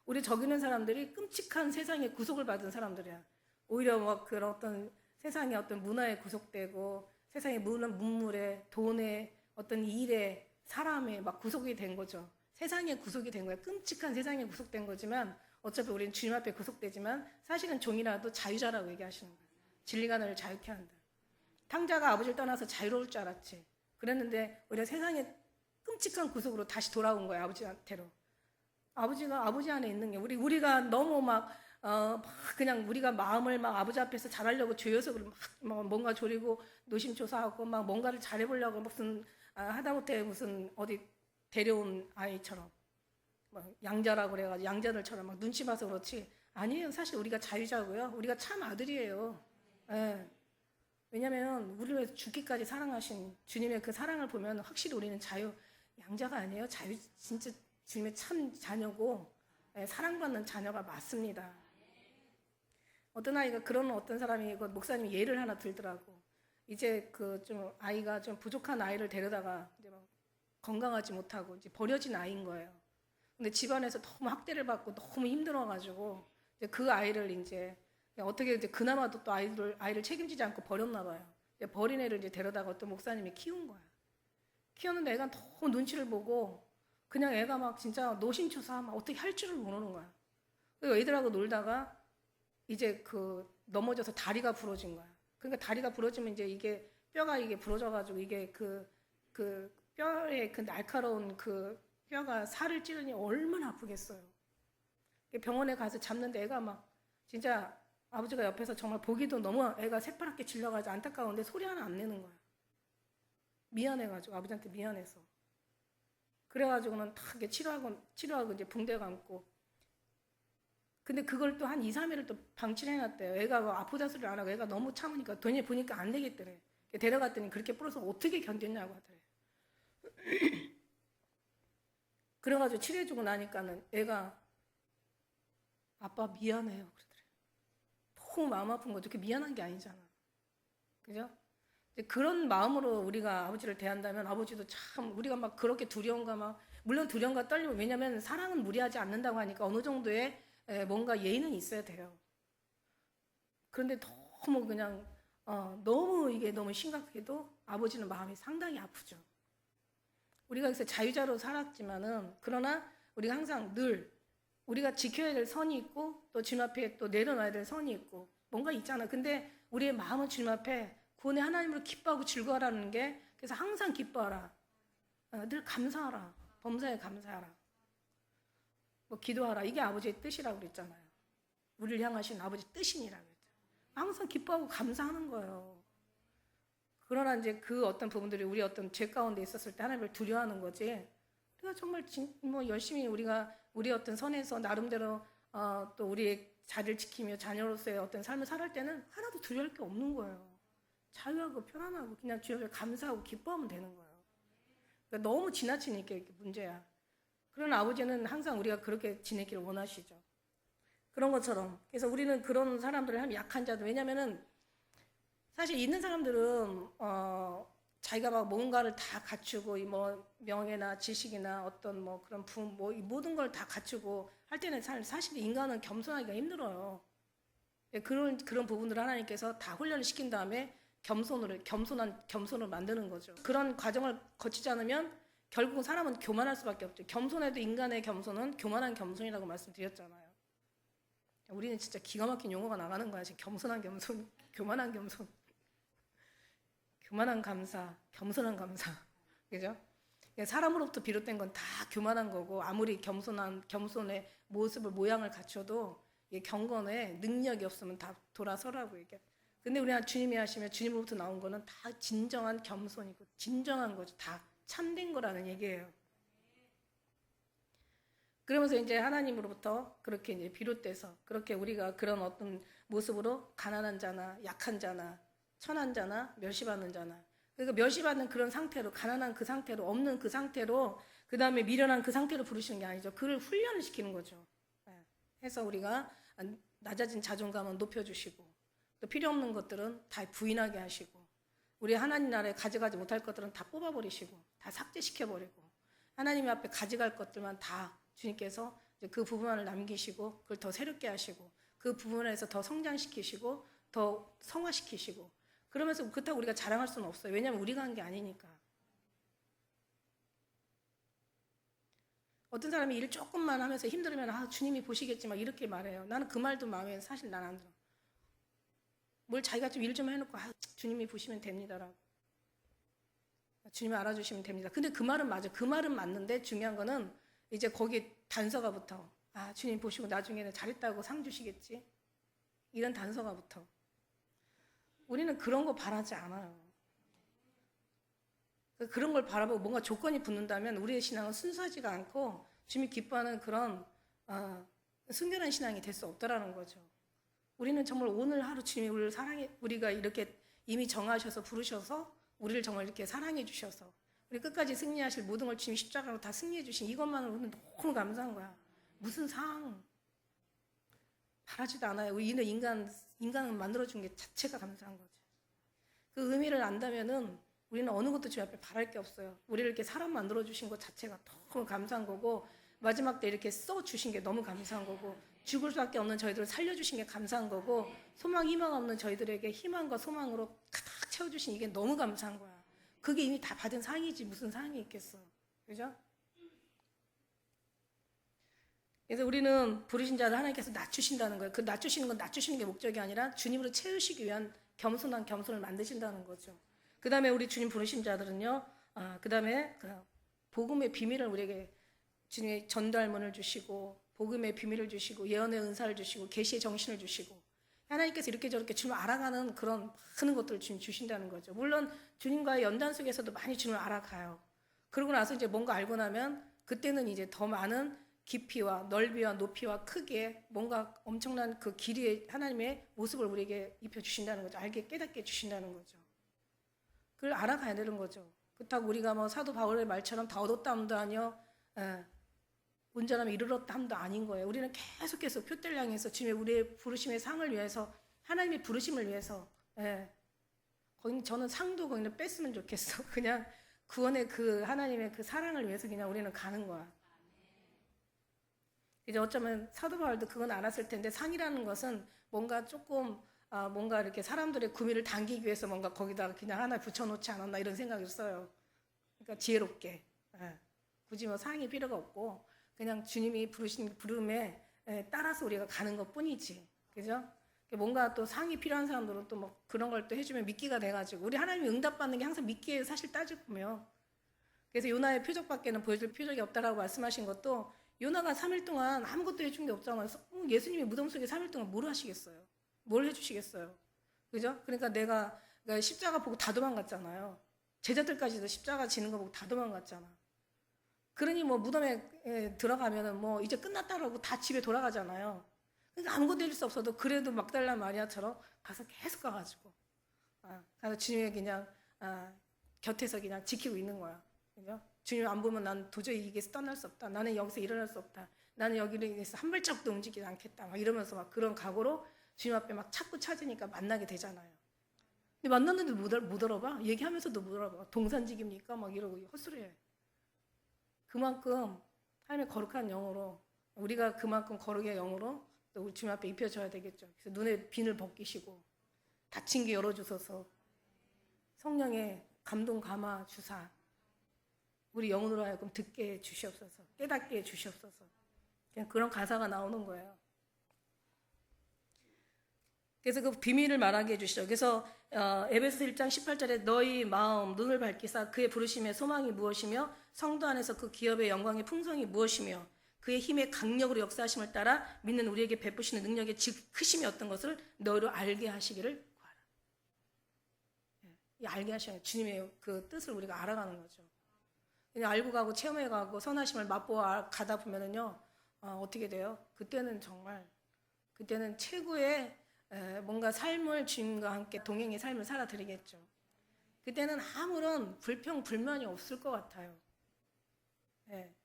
우리 저기 있는 사람들이 끔찍한 세상에 구속을 받은 사람들이야. 오히려 뭐 그런 어떤 세상의 어떤 문화에 구속되고 세상의 문물에 돈에 어떤 일에 사람에 막 구속이 된 거죠. 세상에 구속이 된 거야. 끔찍한 세상에 구속된 거지만 어차피 우리는 주님 앞에 구속되지만 사실은 종이라도 자유자라고 얘기하시는 거예요. 진리가 너를 자유케 한다. 탕자가 아버지를 떠나서 자유로울 줄 알았지. 그랬는데 오히려 세상에 끔찍한 구속으로 다시 돌아온 거예요. 아버지한테로. 아버지가 아버지 안에 있는 게 우리가 너무 막 그냥 우리가 마음을 막 아버지 앞에서 잘하려고 죄요석을 막 뭔가 졸이고 노심초사하고 막 뭔가를 잘해보려고 무슨 하다못해 무슨 어디 데려온 아이처럼 막 양자라고 그래가지고 양자들처럼 막 눈치 봐서 그렇지 아니에요. 사실 우리가 자유자고요. 우리가 참 아들이에요. 예. 왜냐하면 우리를 위해서 죽기까지 사랑하신 주님의 그 사랑을 보면 확실히 우리는 양자가 아니에요. 진짜 주님의 참 자녀고 사랑받는 자녀가 맞습니다. 어떤 아이가 그런 어떤 사람이 목사님이 예를 하나 들더라고. 이제 그 좀 아이가 좀 부족한 아이를 데려다가 이제 막 건강하지 못하고 이제 버려진 아이인 거예요. 근데 집안에서 너무 학대를 받고 너무 힘들어가지고 이제 그 아이를 이제 어떻게 이제 그나마도 또 아이를 책임지지 않고 버렸나 봐요. 버린 애를 이제 데려다가 어떤 목사님이 키운 거야. 키웠는데 애가 너무 눈치를 보고 그냥 애가 막 진짜 노심초사 막 어떻게 할 줄을 모르는 거야. 그리고 애들하고 놀다가 이제 그 넘어져서 다리가 부러진 거야. 그러니까 다리가 부러지면 이제 이게 뼈가 이게 부러져가지고 이게 그 뼈에 그 날카로운 그 뼈가 살을 찌르니 얼마나 아프겠어요. 병원에 가서 잡는데 애가 막 진짜 아버지가 옆에서 정말 보기도 너무 애가 새파랗게 질려가지고 안타까운데 소리 하나 안 내는 거야. 미안해가지고 아버지한테 미안해서. 그래가지고는 다 이렇게 치료하고 이제 붕대 감고. 근데 그걸 또 한 2, 3일을 또 방치를 해놨대요. 애가 뭐 아프다 소리를 안 하고 애가 너무 참으니까 돈이 보니까 안 되겠더래. 데려갔더니 그렇게 불어서 어떻게 견뎠냐고 하더래. 그래가지고 치료해주고 나니까는 애가 아빠 미안해요. 그러더래. 너무 마음 아픈 거죠. 그게 미안한 게 아니잖아. 그죠? 그런 마음으로 우리가 아버지를 대한다면 아버지도 참 우리가 막 그렇게 두려움과 막 물론 두려움과 떨림은 왜냐하면 사랑은 무리하지 않는다고 하니까 어느 정도의 뭔가 예의는 있어야 돼요. 그런데 너무 그냥 너무 이게 너무 심각해도 아버지는 마음이 상당히 아프죠. 우리가 그래서 자유자로 살았지만은 그러나 우리가 항상 늘 우리가 지켜야 될 선이 있고 또 주님 앞에 또 내려놔야 될 선이 있고 뭔가 있잖아. 근데 우리의 마음은 주님 앞에 구원의 하나님으로 기뻐하고 즐거워하라는 게 그래서 항상 기뻐하라. 늘 감사하라. 범사에 감사하라. 뭐 기도하라. 이게 아버지의 뜻이라고 그랬잖아요. 우리를 향하신 아버지 뜻이니라고 그랬죠. 항상 기뻐하고 감사하는 거예요. 그러나 이제 그 어떤 부분들이 우리 어떤 죄 가운데 있었을 때 하나님을 두려워하는 거지. 우리가 정말 뭐 열심히 우리 어떤 선에서 나름대로 또 우리의 자리를 지키며 자녀로서의 어떤 삶을 살할 때는 하나도 두려울 게 없는 거예요. 자유하고 편안하고 그냥 주님을 감사하고 기뻐하면 되는 거예요. 그러니까 너무 지나치니까 이게 문제야. 그러나 아버지는 항상 우리가 그렇게 지내기를 원하시죠. 그런 것처럼. 그래서 우리는 그런 사람들을 하면 약한 자들. 왜냐면은 사실 있는 사람들은 자기가 막 뭔가를 다 갖추고 뭐 명예나 지식이나 어떤 뭐 그런 뭐 모든 걸 다 갖추고 할 때는 사실 인간은 겸손하기가 힘들어요. 그런 부분들을 하나님께서 다 훈련을 시킨 다음에 겸손을 만드는 거죠. 그런 과정을 거치지 않으면 결국 사람은 교만할 수밖에 없죠. 겸손해도 인간의 겸손은 교만한 겸손이라고 말씀드렸잖아요. 우리는 진짜 기가 막힌 용어가 나가는 거야. 지금 겸손한 겸손, 교만한 겸손, 교만한 감사, 겸손한 감사, 그죠? 사람으로부터 비롯된 건 다 교만한 거고 아무리 겸손의 모습을 모양을 갖춰도 이게 경건에 능력이 없으면 다 돌아서라고 얘기해. 근데 우리 주님이 하시면 주님으로부터 나온 거는 다 진정한 겸손이고 진정한 거죠. 다 참된 거라는 얘기예요. 그러면서 이제 하나님으로부터 그렇게 이제 비롯돼서 그렇게 우리가 그런 어떤 모습으로 가난한 자나 약한 자나 천한 자나 멸시받는 자나, 그러니까 멸시받는 그런 상태로, 가난한 그 상태로, 없는 그 상태로, 그 다음에 미련한 그 상태로 부르시는 게 아니죠. 그를 훈련을 시키는 거죠. 해서 우리가 낮아진 자존감은 높여주시고 또 필요 없는 것들은 다 부인하게 하시고 우리 하나님 나라에 가져가지 못할 것들은 다 뽑아버리시고 다 삭제시켜버리고 하나님 앞에 가져갈 것들만 다 주님께서 그 부분을 남기시고 그걸 더 새롭게 하시고 그 부분에서 더 성장시키시고 더 성화시키시고, 그러면서 그렇다고 우리가 자랑할 수는 없어요. 왜냐하면 우리가 한 게 아니니까. 어떤 사람이 일 조금만 하면서 힘들으면 주님이 보시겠지 막 이렇게 말해요. 나는 그 말도 마음에 사실 난 안 들어. 뭘 자기가 좀 일 좀 해놓고 주님이 보시면 됩니다라고. 주님이 알아주시면 됩니다. 근데 그 말은 맞아. 그 말은 맞는데 중요한 거는 이제 거기 단서가 붙어. 주님 보시고 나중에는 잘했다고 상 주시겠지. 이런 단서가 붙어. 우리는 그런 거 바라지 않아요. 그런 걸 바라보고 뭔가 조건이 붙는다면 우리의 신앙은 순수하지가 않고 주님이 기뻐하는 그런 순결한 신앙이 될 수 없다라는 거죠. 우리는 정말 오늘 하루 주님이 우리를 사랑해, 우리가 이렇게 이미 정하셔서 부르셔서 우리를 정말 이렇게 사랑해 주셔서 우리 끝까지 승리하실 모든 걸 주님이 십자가로 다 승리해 주신 이것만으로는 너무 감사한 거야. 무슨 상 바라지도 않아요. 우리는 인간을 만들어준 게 자체가 감사한 거죠. 그 의미를 안다면은 우리는 어느 것도 주님 앞에 바랄 게 없어요. 우리를 이렇게 사람 만들어주신 것 자체가 너무 감사한 거고, 마지막 때 이렇게 써주신 게 너무 감사한 거고, 죽을 수밖에 없는 저희들을 살려주신 게 감사한 거고, 소망, 희망 없는 저희들에게 희망과 소망으로 가득 채워주신 이게 너무 감사한 거야. 그게 이미 다 받은 상이지 무슨 상이 있겠어. 그죠? 그래서 우리는 부르신 자를 하나님께서 낮추신다는 거예요. 그 낮추시는 건 낮추시는 게 목적이 아니라 주님으로 채우시기 위한 겸손한 겸손을 만드신다는 거죠. 그 다음에 우리 주님 부르신 자들은요, 그 다음에 복음의 비밀을 우리에게 주님의 전달문을 주시고, 복음의 비밀을 주시고, 예언의 은사를 주시고, 계시의 정신을 주시고, 하나님께서 이렇게 저렇게 주님을 알아가는 그런 많은 것들을 주님 주신다는 거죠. 물론 주님과의 연단 속에서도 많이 주님을 알아가요. 그러고 나서 이제 뭔가 알고 나면 그때는 이제 더 많은 깊이와 넓이와 높이와 크기에 뭔가 엄청난 그 길이의 하나님의 모습을 우리에게 입혀주신다는 거죠. 알게 깨닫게 해주신다는 거죠. 그걸 알아가야 되는 거죠. 그렇다고 우리가 뭐 사도 바울의 말처럼 다 얻었다 함도 아니요, 온전함에 이르렀다 함도 아닌 거예요. 우리는 계속해서 표대를 향해서 주님의 우리의 부르심의 상을 위해서, 하나님의 부르심을 위해서, 거기 저는 상도 거기는 뺐으면 좋겠어. 그냥 구원의 그 하나님의 그 사랑을 위해서 그냥 우리는 가는 거야. 이제 어쩌면 사도 바울도 그건 알았을 텐데, 상이라는 것은 뭔가 조금 뭔가 이렇게 사람들의 구미를 당기기 위해서 뭔가 거기다가 그냥 하나 붙여놓지 않았나 이런 생각을 써요. 그러니까 지혜롭게. 굳이 뭐 상이 필요가 없고 그냥 주님이 부르신 부름에 따라서 우리가 가는 것 뿐이지. 그죠? 뭔가 또 상이 필요한 사람들은 또 뭐 그런 걸 또 해주면 미끼가 돼가지고, 우리 하나님이 응답받는 게 항상 미끼에 사실 따지고 보면, 그래서 요나의 표적밖에는 보여줄 표적이 없다라고 말씀하신 것도, 요나가 3일 동안 아무것도 해준 게 없잖아요. 예수님이 무덤 속에 3일 동안 뭘 하시겠어요? 뭘 해주시겠어요? 그죠? 그러니까 십자가 보고 다 도망갔잖아요. 제자들까지도 십자가 지는 거 보고 다 도망갔잖아. 그러니 뭐 무덤에 들어가면은 뭐 이제 끝났다라고 다 집에 돌아가잖아요. 그러니까 아무것도 해줄 수 없어도 그래도 막달라 마리아처럼 가서 계속 가가지고 가서 주님의 그냥 곁에서 그냥 지키고 있는 거야. 그죠? 주님 안 보면 난 도저히 이게 떠날 수 없다. 나는 여기서 일어날 수 없다. 나는 여기서 한 발짝도 움직이지 않겠다. 막 이러면서 막 그런 각오로 주님 앞에 막 찾고 찾으니까 만나게 되잖아요. 근데 만났는데도 못 알아봐. 얘기하면서도 못 알아봐. 동산직입니까? 막 이러고 헛소리해. 그만큼 하나님의 거룩한 영으로, 우리가 그만큼 거룩의 영으로 또 우리 주님 앞에 입혀줘야 되겠죠. 그래서 눈에 비늘 벗기시고 닫힌 게 열어주소서, 성령의 감동 감화 주사 우리 영혼으로 하여금 듣게 해 주시옵소서, 깨닫게 해 주시옵소서. 그냥 그런 가사가 나오는 거예요. 그래서 그 비밀을 말하게 해주시죠. 그래서 에베소서 1장 18절에 너희 마음 눈을 밝히사 그의 부르심의 소망이 무엇이며 성도 안에서 그 기업의 영광의 풍성이 무엇이며 그의 힘의 강력으로 역사하심을 따라 믿는 우리에게 베푸시는 능력의 크심이 어떤 것을 너희로 알게 하시기를 구하라. 이 알게 하시는 주님의 그 뜻을 우리가 알아가는 거죠. 그냥 알고 가고 체험해 가고 선하심을 맛보아 가다 보면은요, 어떻게 돼요? 그때는 최고의 뭔가 삶을 주님과 함께 동행의 삶을 살아드리겠죠. 그때는 아무런 불평불만이 없을 것 같아요. 예.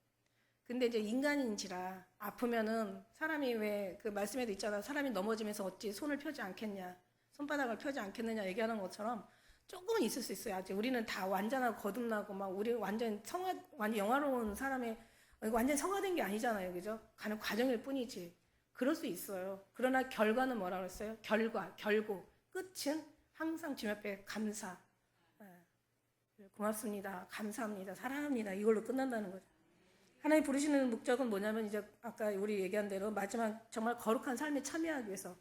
근데 이제 인간인지라 아프면은 사람이 왜 그 말씀에도 있잖아. 사람이 넘어지면서 어찌 손을 펴지 않겠냐, 손바닥을 펴지 않겠느냐 얘기하는 것처럼 조금은 있을 수 있어요. 아직 우리는 다 완전하고 거듭나고 막 우리 완전 영화로운 사람의 완전 성화된 게 아니잖아요, 그죠? 가는 과정일 뿐이지. 그럴 수 있어요. 그러나 결과는 뭐라고 했어요? 결국 끝은 항상 주님 앞에 감사. 고맙습니다. 감사합니다. 사랑합니다. 이걸로 끝난다는 거죠. 하나님 부르시는 목적은 뭐냐면 이제 아까 우리 얘기한 대로 마지막 정말 거룩한 삶에 참여하기 위해서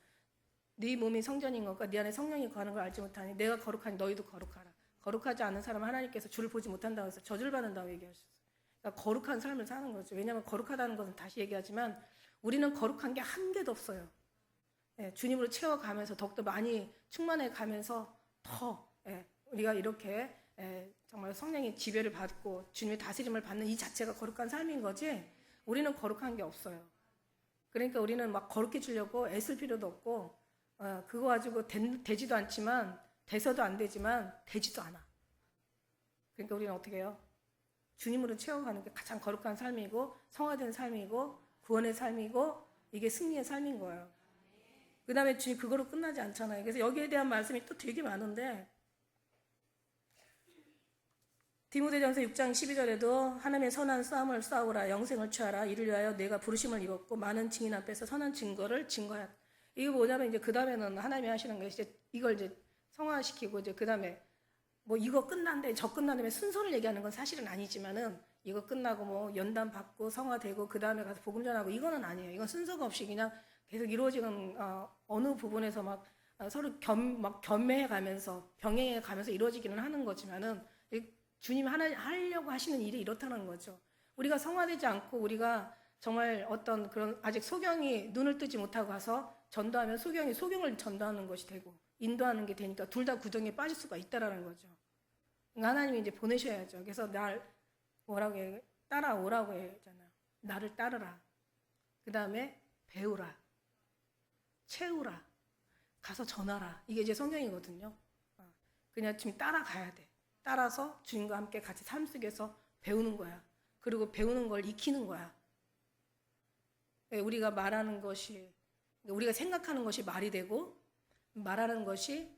네 몸이 성전인 것과 네 안에 성령이 거하는 걸 알지 못하니 내가 거룩하니 너희도 거룩하라. 거룩하지 않은 사람은 하나님께서 주를 보지 못한다고 해서 저주를 받는다고 얘기하셨어요. 그러니까 거룩한 삶을 사는 거죠. 왜냐하면 거룩하다는 것은 다시 얘기하지만 우리는 거룩한 게 한 개도 없어요. 주님으로 채워가면서 더욱더 많이 충만해 가면서 더 우리가 이렇게 정말 성령의 지배를 받고 주님의 다스림을 받는 이 자체가 거룩한 삶인 거지 우리는 거룩한 게 없어요. 그러니까 우리는 막 거룩해지려고 애쓸 필요도 없고 그거 가지고 되지도 않지만 돼서도 안 되지만 되지도 않아. 그러니까 우리는 어떻게 해요? 주님으로 채워가는 게 가장 거룩한 삶이고 성화된 삶이고 구원의 삶이고 이게 승리의 삶인 거예요. 그 다음에 주님 그거로 끝나지 않잖아요. 그래서 여기에 대한 말씀이 또 되게 많은데 디모데전서 6장 12절에도 하나님의 선한 싸움을 싸우라 영생을 취하라 이를 위하여 내가 부르심을 입었고 많은 증인 앞에서 선한 증거를 증거하라. 이거 뭐냐면 이제 그 다음에는 하나님이 하시는 게 이제 이걸 이제 성화시키고 이제 그 다음에 뭐 이거 끝난데 저 끝난다며 순서를 얘기하는 건 사실은 아니지만은 이거 끝나고 뭐 연단 받고 성화되고 그 다음에 가서 복음 전하고 이거는 아니에요. 이건 순서가 없이 그냥 계속 이루어지는 어느 부분에서 막 서로 겸해해 가면서 병행해 가면서 이루어지기는 하는 거지만은 주님 하려고 하시는 일이 이렇다는 거죠. 우리가 성화되지 않고 우리가 정말 어떤 그런 아직 소경이 눈을 뜨지 못하고 가서 전도하면 소경을 전도하는 것이 되고 인도하는 게 되니까 둘 다 구덩이에 빠질 수가 있다라는 거죠. 그러니까 하나님이 이제 보내셔야죠. 그래서 날 뭐라고 해? 따라오라고 했잖아요. 나를 따르라. 그 다음에 배우라. 채우라. 가서 전하라. 이게 이제 성경이거든요. 그냥 지금 따라가야 돼. 따라서 주님과 함께 같이 삶 속에서 배우는 거야. 그리고 배우는 걸 익히는 거야. 우리가 말하는 것이, 우리가 생각하는 것이 말이 되고, 말하는 것이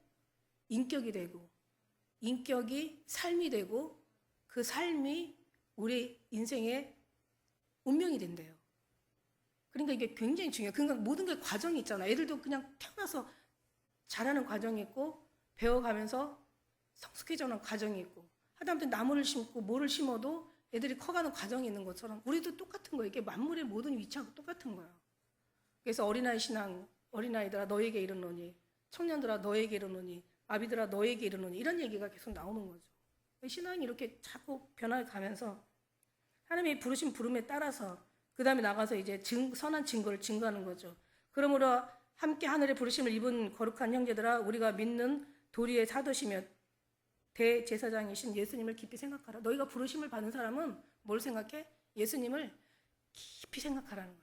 인격이 되고, 인격이 삶이 되고, 그 삶이 우리 인생의 운명이 된대요. 그러니까 이게 굉장히 중요해요. 그러니까 모든 게 과정이 있잖아. 애들도 그냥 태어나서 자라는 과정이 있고, 배워가면서 성숙해져가는 과정이 있고 하다못해 나무를 심고 뭐를 심어도 애들이 커가는 과정이 있는 것처럼 우리도 똑같은 거예요. 이게 만물의 모든 위치하고 똑같은 거예요. 그래서 어린아이 신앙, 어린아이들아 너에게 이르노니 청년들아 너에게 이르노니 아비들아 너에게 이르노니 이런 얘기가 계속 나오는 거죠. 신앙이 이렇게 자꾸 변화가면서 하나님의 부르신 부름에 따라서 그 다음에 나가서 이제 선한 증거를 증거하는 거죠. 그러므로 함께 하늘의 부르심을 입은 거룩한 형제들아 우리가 믿는 도리의 사도시며 대제사장이신 예수님을 깊이 생각하라. 너희가 부르심을 받은 사람은 뭘 생각해? 예수님을 깊이 생각하라는 거야.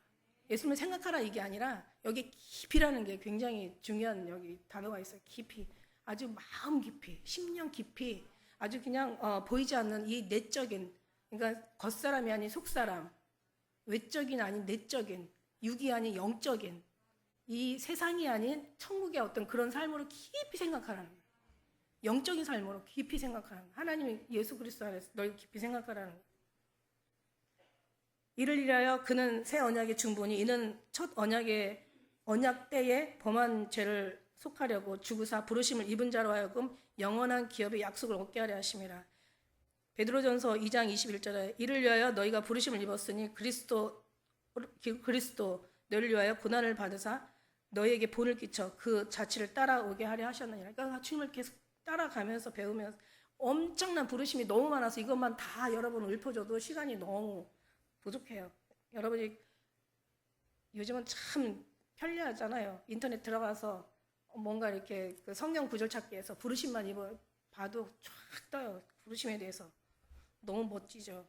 예수님을 생각하라 이게 아니라 여기 깊이라는 게 굉장히 중요한 여기 단어가 있어요. 깊이. 아주 마음 깊이, 심령 깊이 아주 그냥 보이지 않는 이 내적인 그러니까 겉사람이 아닌 속사람 외적인 아닌 내적인 육이 아닌 영적인 이 세상이 아닌 천국의 어떤 그런 삶으로 깊이 생각하라는 거예요. 영적인 삶으로 깊이 생각하는 거예요. 하나님이 예수 그리스도 안에서 너희 깊이 생각하라는 거예요. 이를 위하여 그는 새 언약의 중보니 이는 첫 언약 때에 범한 죄를 속하려고 주구사 부르심을 입은 자로 하여금 영원한 기업의 약속을 얻게 하려 하심이라. 베드로전서 2장 21절에 이를 위하여 너희가 부르심을 입었으니 그리스도 너를 위하여 고난을 받으사 너희에게 본을 끼쳐 그 자취를 따라오게 하려 하셨느니라. 그러니까 주님을 계속 따라가면서 배우면서 엄청난 부르심이 너무 많아서 이것만 다 여러분 읊어줘도 시간이 너무 부족해요. 여러분이 요즘은 참 편리하잖아요. 인터넷 들어가서 뭔가 이렇게 그 성경 구절 찾기에서 부르심만 입어 봐도 쫙 떠요. 부르심에 대해서 너무 멋지죠.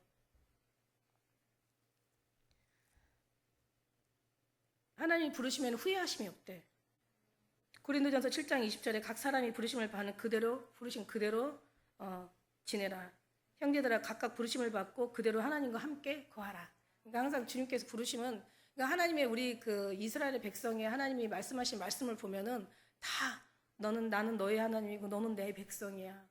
하나님이 부르시면 후회하심이 없대. 고린도전서 7장 20절에 각 사람이 부르심을 받는 그대로 부르심 그대로 지내라. 형제들아 각각 부르심을 받고 그대로 하나님과 함께 거하라. 그러니까 항상 주님께서 부르심은 그러니까 하나님의 우리 그 이스라엘의 백성의 하나님이 말씀하신 말씀을 보면은 다 나는 너의 하나님이고 너는 내 백성이야.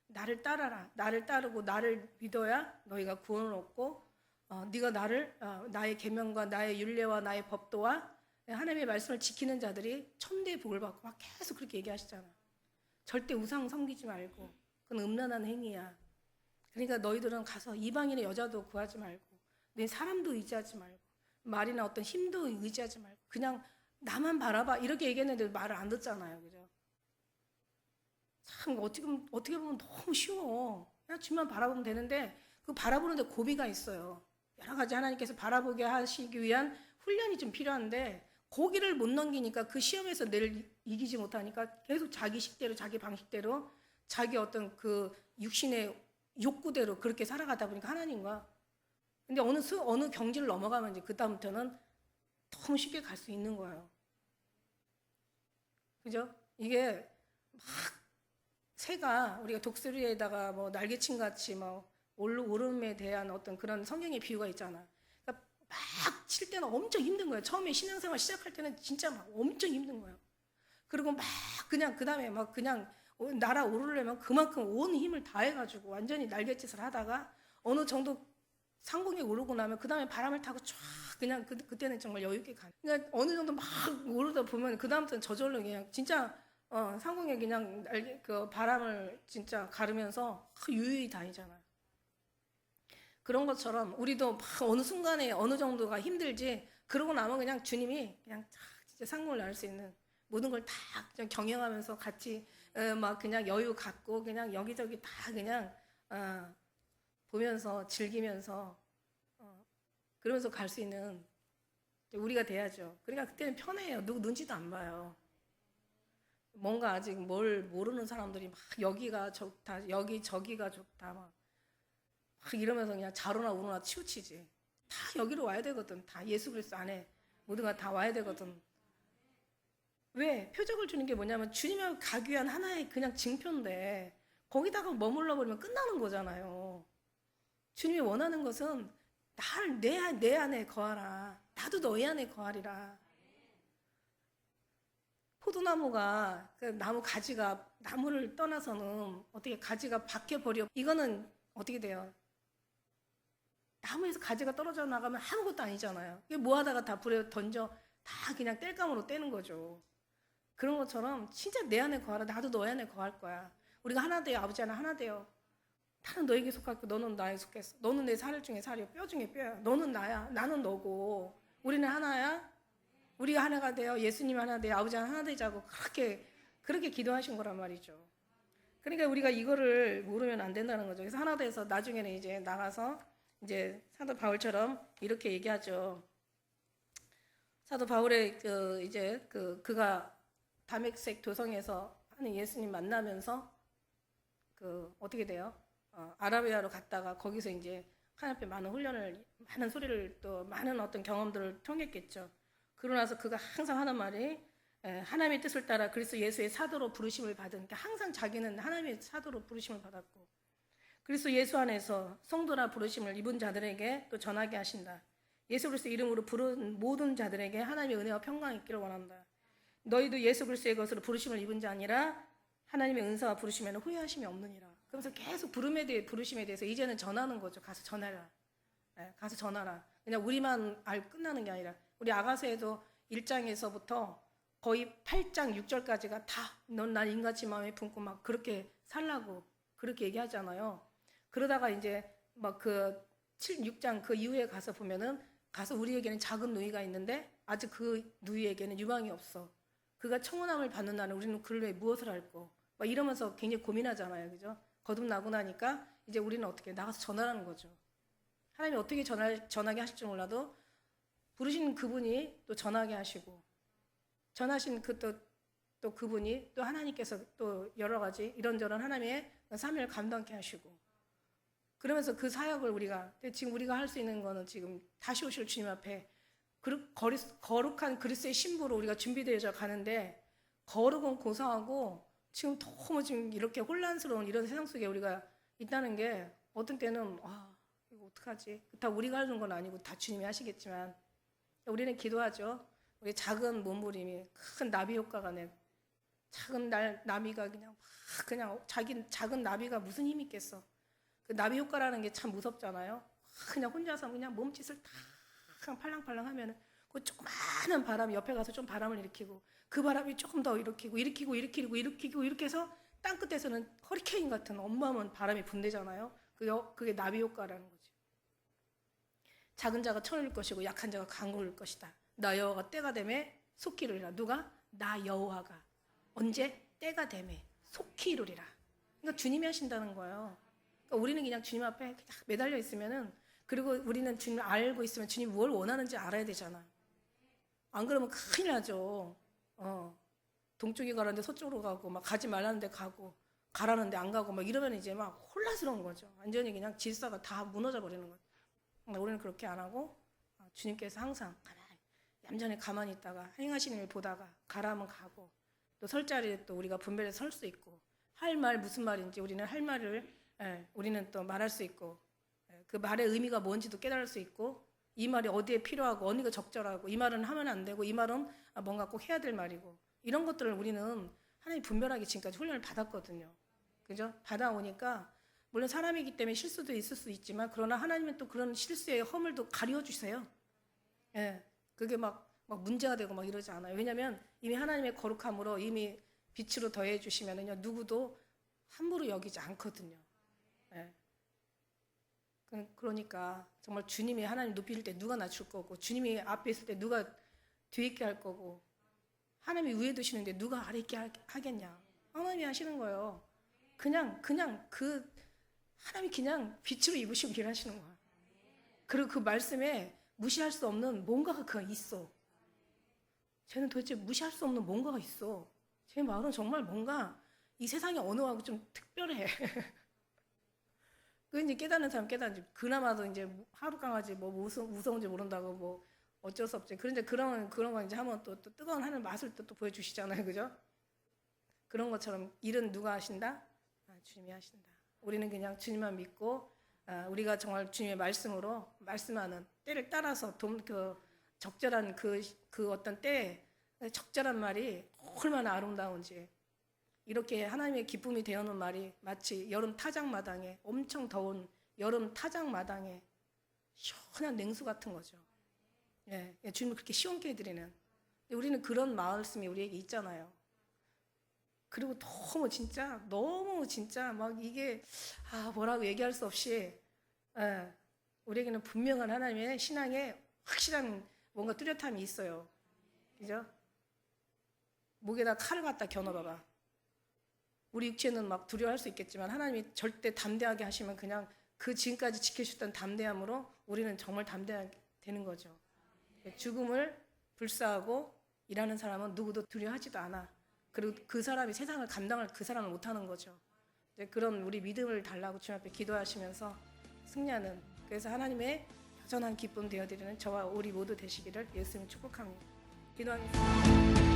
나를 따라라. 나를 따르고 나를 믿어야 너희가 구원을 얻고 네가 나를 나의 계명과 나의 율례와 나의 법도와 하나님의 말씀을 지키는 자들이 천대의 복을 받고 막 계속 그렇게 얘기하시잖아. 절대 우상 섬기지 말고 그건 음란한 행위야. 그러니까 너희들은 가서 이방인의 여자도 구하지 말고 내 사람도 의지하지 말고 말이나 어떤 힘도 의지하지 말고 그냥 나만 바라봐 이렇게 얘기했는데 말을 안 듣잖아요. 그죠? 참 어떻게 보면 너무 쉬워. 그냥 주만 바라보면 되는데 그 바라보는데 고비가 있어요. 여러 가지 하나님께서 바라보게 하시기 위한 훈련이 좀 필요한데 고기를 못 넘기니까 그 시험에서 늘 이기지 못하니까 계속 자기 식대로 자기 방식대로 자기 어떤 그 육신의 욕구대로 그렇게 살아가다 보니까 하나님과 근데 어느 경지를 넘어가면 이제 그다음부터는 너무 쉽게 갈 수 있는 거예요. 그죠? 이게 막 새가 우리가 독수리에다가 뭐 날개친 같이 뭐 오름에 대한 어떤 그런 성경의 비유가 있잖아. 그러니까 막 칠 때는 엄청 힘든 거예요. 처음에 신앙생활 시작할 때는 진짜 막 엄청 힘든 거예요. 그리고 막 그냥 그 다음에 막 그냥 날아오르려면 그만큼 온 힘을 다해가지고 완전히 날갯짓을 하다가 어느 정도 상공에 오르고 나면 그 다음에 바람을 타고 쫙 그냥 그때는 정말 여유 있게 가는. 그러니까 어느 정도 막 오르다 보면 그 다음부터는 저절로 그냥 진짜 상공에 그냥 그 바람을 진짜 가르면서 유유히 다니잖아요. 그런 것처럼 우리도 막 어느 순간에 어느 정도가 힘들지 그러고 나면 그냥 주님이 그냥 진짜 상공을 날 수 있는 모든 걸 다 경영하면서 같이 막 그냥 여유 갖고 그냥 여기저기 다 그냥 보면서 즐기면서 그러면서 갈 수 있는 우리가 돼야죠. 그러니까 그때는 편해요. 누구 눈치도 안 봐요. 뭔가 아직 뭘 모르는 사람들이 막 여기가 좋다, 여기 저기가 좋다 막 이러면서 그냥 자로나 우로나 치우치지. 다 여기로 와야 되거든. 다 예수 그리스도 안에 모두가 다 와야 되거든. 왜? 표적을 주는 게 뭐냐면 주님을 가기 위한 하나의 그냥 징표인데 거기다가 머물러 버리면 끝나는 거잖아요. 주님이 원하는 것은 나를 내 안에 거하라. 나도 너희 안에 거하리라. 포도나무가 그 나무 가지가 나무를 떠나서는 어떻게 가지가 박혀 버려. 이거는 어떻게 돼요? 나무에서 가지가 떨어져 나가면 아무것도 아니잖아요. 이게 뭐 하다가 다 불에 던져 다 그냥 땔감으로 떼는 거죠. 그런 것처럼 진짜 내 안에 거하라. 나도 너희 안에 거할 거야. 우리가 하나 돼요. 아버지 하나 하나 돼요. 나는 너에게 속하고 너는 나에 속했어. 너는 내 살 중에 살이요. 뼈 중에 뼈야. 너는 나야. 나는 너고. 우리는 하나야. 우리가 하나가 돼요. 예수님 하나 돼요. 아버지 하나 되자고 그렇게 기도하신 거란 말이죠. 그러니까 우리가 이거를 모르면 안 된다는 거죠. 그래서 하나 돼서 나중에는 이제 나가서 이제 사도 바울처럼 이렇게 얘기하죠. 사도 바울의 그가 다메섹 도성에서 하는 예수님 만나면서 어떻게 돼요? 아라비아로 갔다가 거기서 이제 하나님 앞에 많은 소리를 또 많은 어떤 경험들을 통했겠죠. 그러고 나서 그가 항상 하는 말이 하나님의 뜻을 따라 그리스도 예수의 사도로 부르심을 받은, 그러니까 항상 자기는 하나님의 사도로 부르심을 받았고 그리스도 예수 안에서 성도라 부르심을 입은 자들에게 또 전하게 하신다. 예수 그리스도 이름으로 부른 모든 자들에게 하나님의 은혜와 평강이 있기를 원한다. 너희도 예수 그리스도의 것으로 부르심을 입은 자 아니라 하나님의 은사와 부르심에는 후회하심이 없느니라. 그러면서 계속 부르심에 대해서 이제는 전하는 거죠. 가서 전하라. 가서 전하라. 그냥 우리만 알고 끝나는 게 아니라 우리 아가서에도 1장에서부터 거의 8장 6절까지가 다 넌 날 인같이 마음에 품고 막 그렇게 살라고 그렇게 얘기하잖아요. 그러다가 이제 막 6장 그 이후에 가서 보면은 가서 우리에게는 작은 누이가 있는데 아직 그 누이에게는 유망이 없어. 그가 청혼함을 받는 날은 우리는 그를 위해 무엇을 할꼬? 막 이러면서 굉장히 고민하잖아요. 그죠? 거듭나고 나니까 이제 우리는 어떻게 나가서 전하라는 거죠. 하나님이 어떻게 전하게 하실지 몰라도 부르신 그분이 또 전하게 하시고, 전하신 또 그분이 또 하나님께서 또 여러 가지 이런저런 하나님의 사명을 감당케 하시고, 그러면서 그 사역을 지금 우리가 할 수 있는 거는 지금 다시 오실 주님 앞에 거룩한 그리스도의 신부로 우리가 준비되어져 가는데, 거룩은 고사하고 지금 너무 지금 이렇게 혼란스러운 이런 세상 속에 우리가 있다는 게, 어떤 때는 이거 어떡하지? 다 우리가 하는 건 아니고 다 주님이 하시겠지만, 우리는 기도하죠. 우리 작은 몸부림이 큰 나비 효과가 작은 나비가 그냥 자기 작은 나비가 무슨 힘이 있겠어. 그 나비 효과라는 게 참 무섭잖아요. 그냥 혼자서 그냥 몸짓을 다 그냥 팔랑팔랑 하면은 그 조그마한 바람이 옆에 가서 좀 바람을 일으키고, 그 바람이 조금 더 일으키고 이렇게 해서 땅 끝에서는 허리케인 같은 어마어마한 바람이 분대잖아요. 그게 나비 효과라는 거지. 작은 자가 천을 잃을 것이고 약한 자가 강국을 잃을 것이다. 나 여호와가 때가 되매 속히 이루리라. 누가? 나 여호와가. 언제? 때가 되매 속히 이루리라. 그러니까 주님이 하신다는 거예요. 그러니까 우리는 그냥 주님 앞에 그냥 매달려 있으면은, 그리고 우리는 주님을 알고 있으면 주님이 뭘 원하는지 알아야 되잖아. 안 그러면 큰일 나죠. 동쪽이 가라는데 서쪽으로 가고, 막 가지 말라는데 가고, 가라는데 안 가고, 막 이러면 이제 막 혼란스러운 거죠. 완전히 그냥 질서가 다 무너져 버리는 거죠. 우리는 그렇게 안 하고, 주님께서 항상 얌전히 가만히 있다가 행하시는 일 보다가 가라 하면 가고, 또 설 자리에 또 우리가 분별해서 설 수 있고, 할 말 무슨 말인지 우리는 할 말을 우리는 또 말할 수 있고, 그 말의 의미가 뭔지도 깨달을 수 있고, 이 말이 어디에 필요하고 어디가 적절하고, 이 말은 하면 안 되고 이 말은 뭔가 꼭 해야 될 말이고, 이런 것들을 우리는 하나님 분별하기 지금까지 훈련을 받았거든요. 그죠? 받아오니까 물론 사람이기 때문에 실수도 있을 수 있지만, 그러나 하나님은 또 그런 실수의 허물도 가리워 주세요. 그게 막 문제가 되고 막 이러지 않아요. 왜냐하면 이미 하나님의 거룩함으로 이미 빛으로 더해 주시면은요, 누구도 함부로 여기지 않거든요. 그러니까 정말 주님이 하나님 높일 때 누가 낮출 거고, 주님이 앞에 있을 때 누가 뒤에 있게 할 거고, 하나님이 위에 두시는데 누가 아래 있게 하겠냐. 하나님이 하시는 거예요. 그냥 그 하나님이 그냥 빛으로 입으시고 일하시는 거야. 그리고 그 말씀에 무시할 수 없는 뭔가가 있어. 쟤는 도대체 무시할 수 없는 뭔가가 있어. 제 말은 정말 뭔가 이 세상의 언어하고 좀 특별해. 그 이제 깨닫는 사람 깨닫는지, 그나마도 이제 하루 강아지 뭐 무서운지 모른다고 뭐 어쩔 수 없지. 그런데 그런 거 이제 하면 또 뜨거운 하늘 맛을 또 보여주시잖아요, 그죠? 그런 것처럼 일은 누가 하신다? 주님이 하신다. 우리는 그냥 주님만 믿고, 우리가 정말 주님의 말씀으로 말씀하는 때를 따라서 적절한 그 어떤 때에 적절한 말이 얼마나 아름다운지, 이렇게 하나님의 기쁨이 되어놓은 말이 마치 여름 타작마당에, 엄청 더운 여름 타작마당에 시원한 냉수 같은 거죠. 주님을 그렇게 시원케 해드리는. 우리는 그런 말씀이 우리에게 있잖아요. 그리고 너무 진짜 막 이게 뭐라고 얘기할 수 없이, 우리에게는 분명한 하나님의 신앙에 확실한 뭔가 뚜렷함이 있어요. 그죠? 목에다 칼을 갖다 겨눠봐봐. 우리 육체는 막 두려워할 수 있겠지만, 하나님이 절대 담대하게 하시면 그냥 그 지금까지 지켜주셨던 담대함으로 우리는 정말 담대하게 되는 거죠. 죽음을 불사하고 일하는 사람은 누구도 두려워하지도 않아. 그리고 그 사람이 세상을 감당을 그 사람은 못하는 거죠. 그런 우리 믿음을 달라고 주님 앞에 기도하시면서 승리하는, 그래서 하나님의 여전한 기쁨 되어드리는 저와 우리 모두 되시기를 예수님 축복합니다. 기도하겠습니다.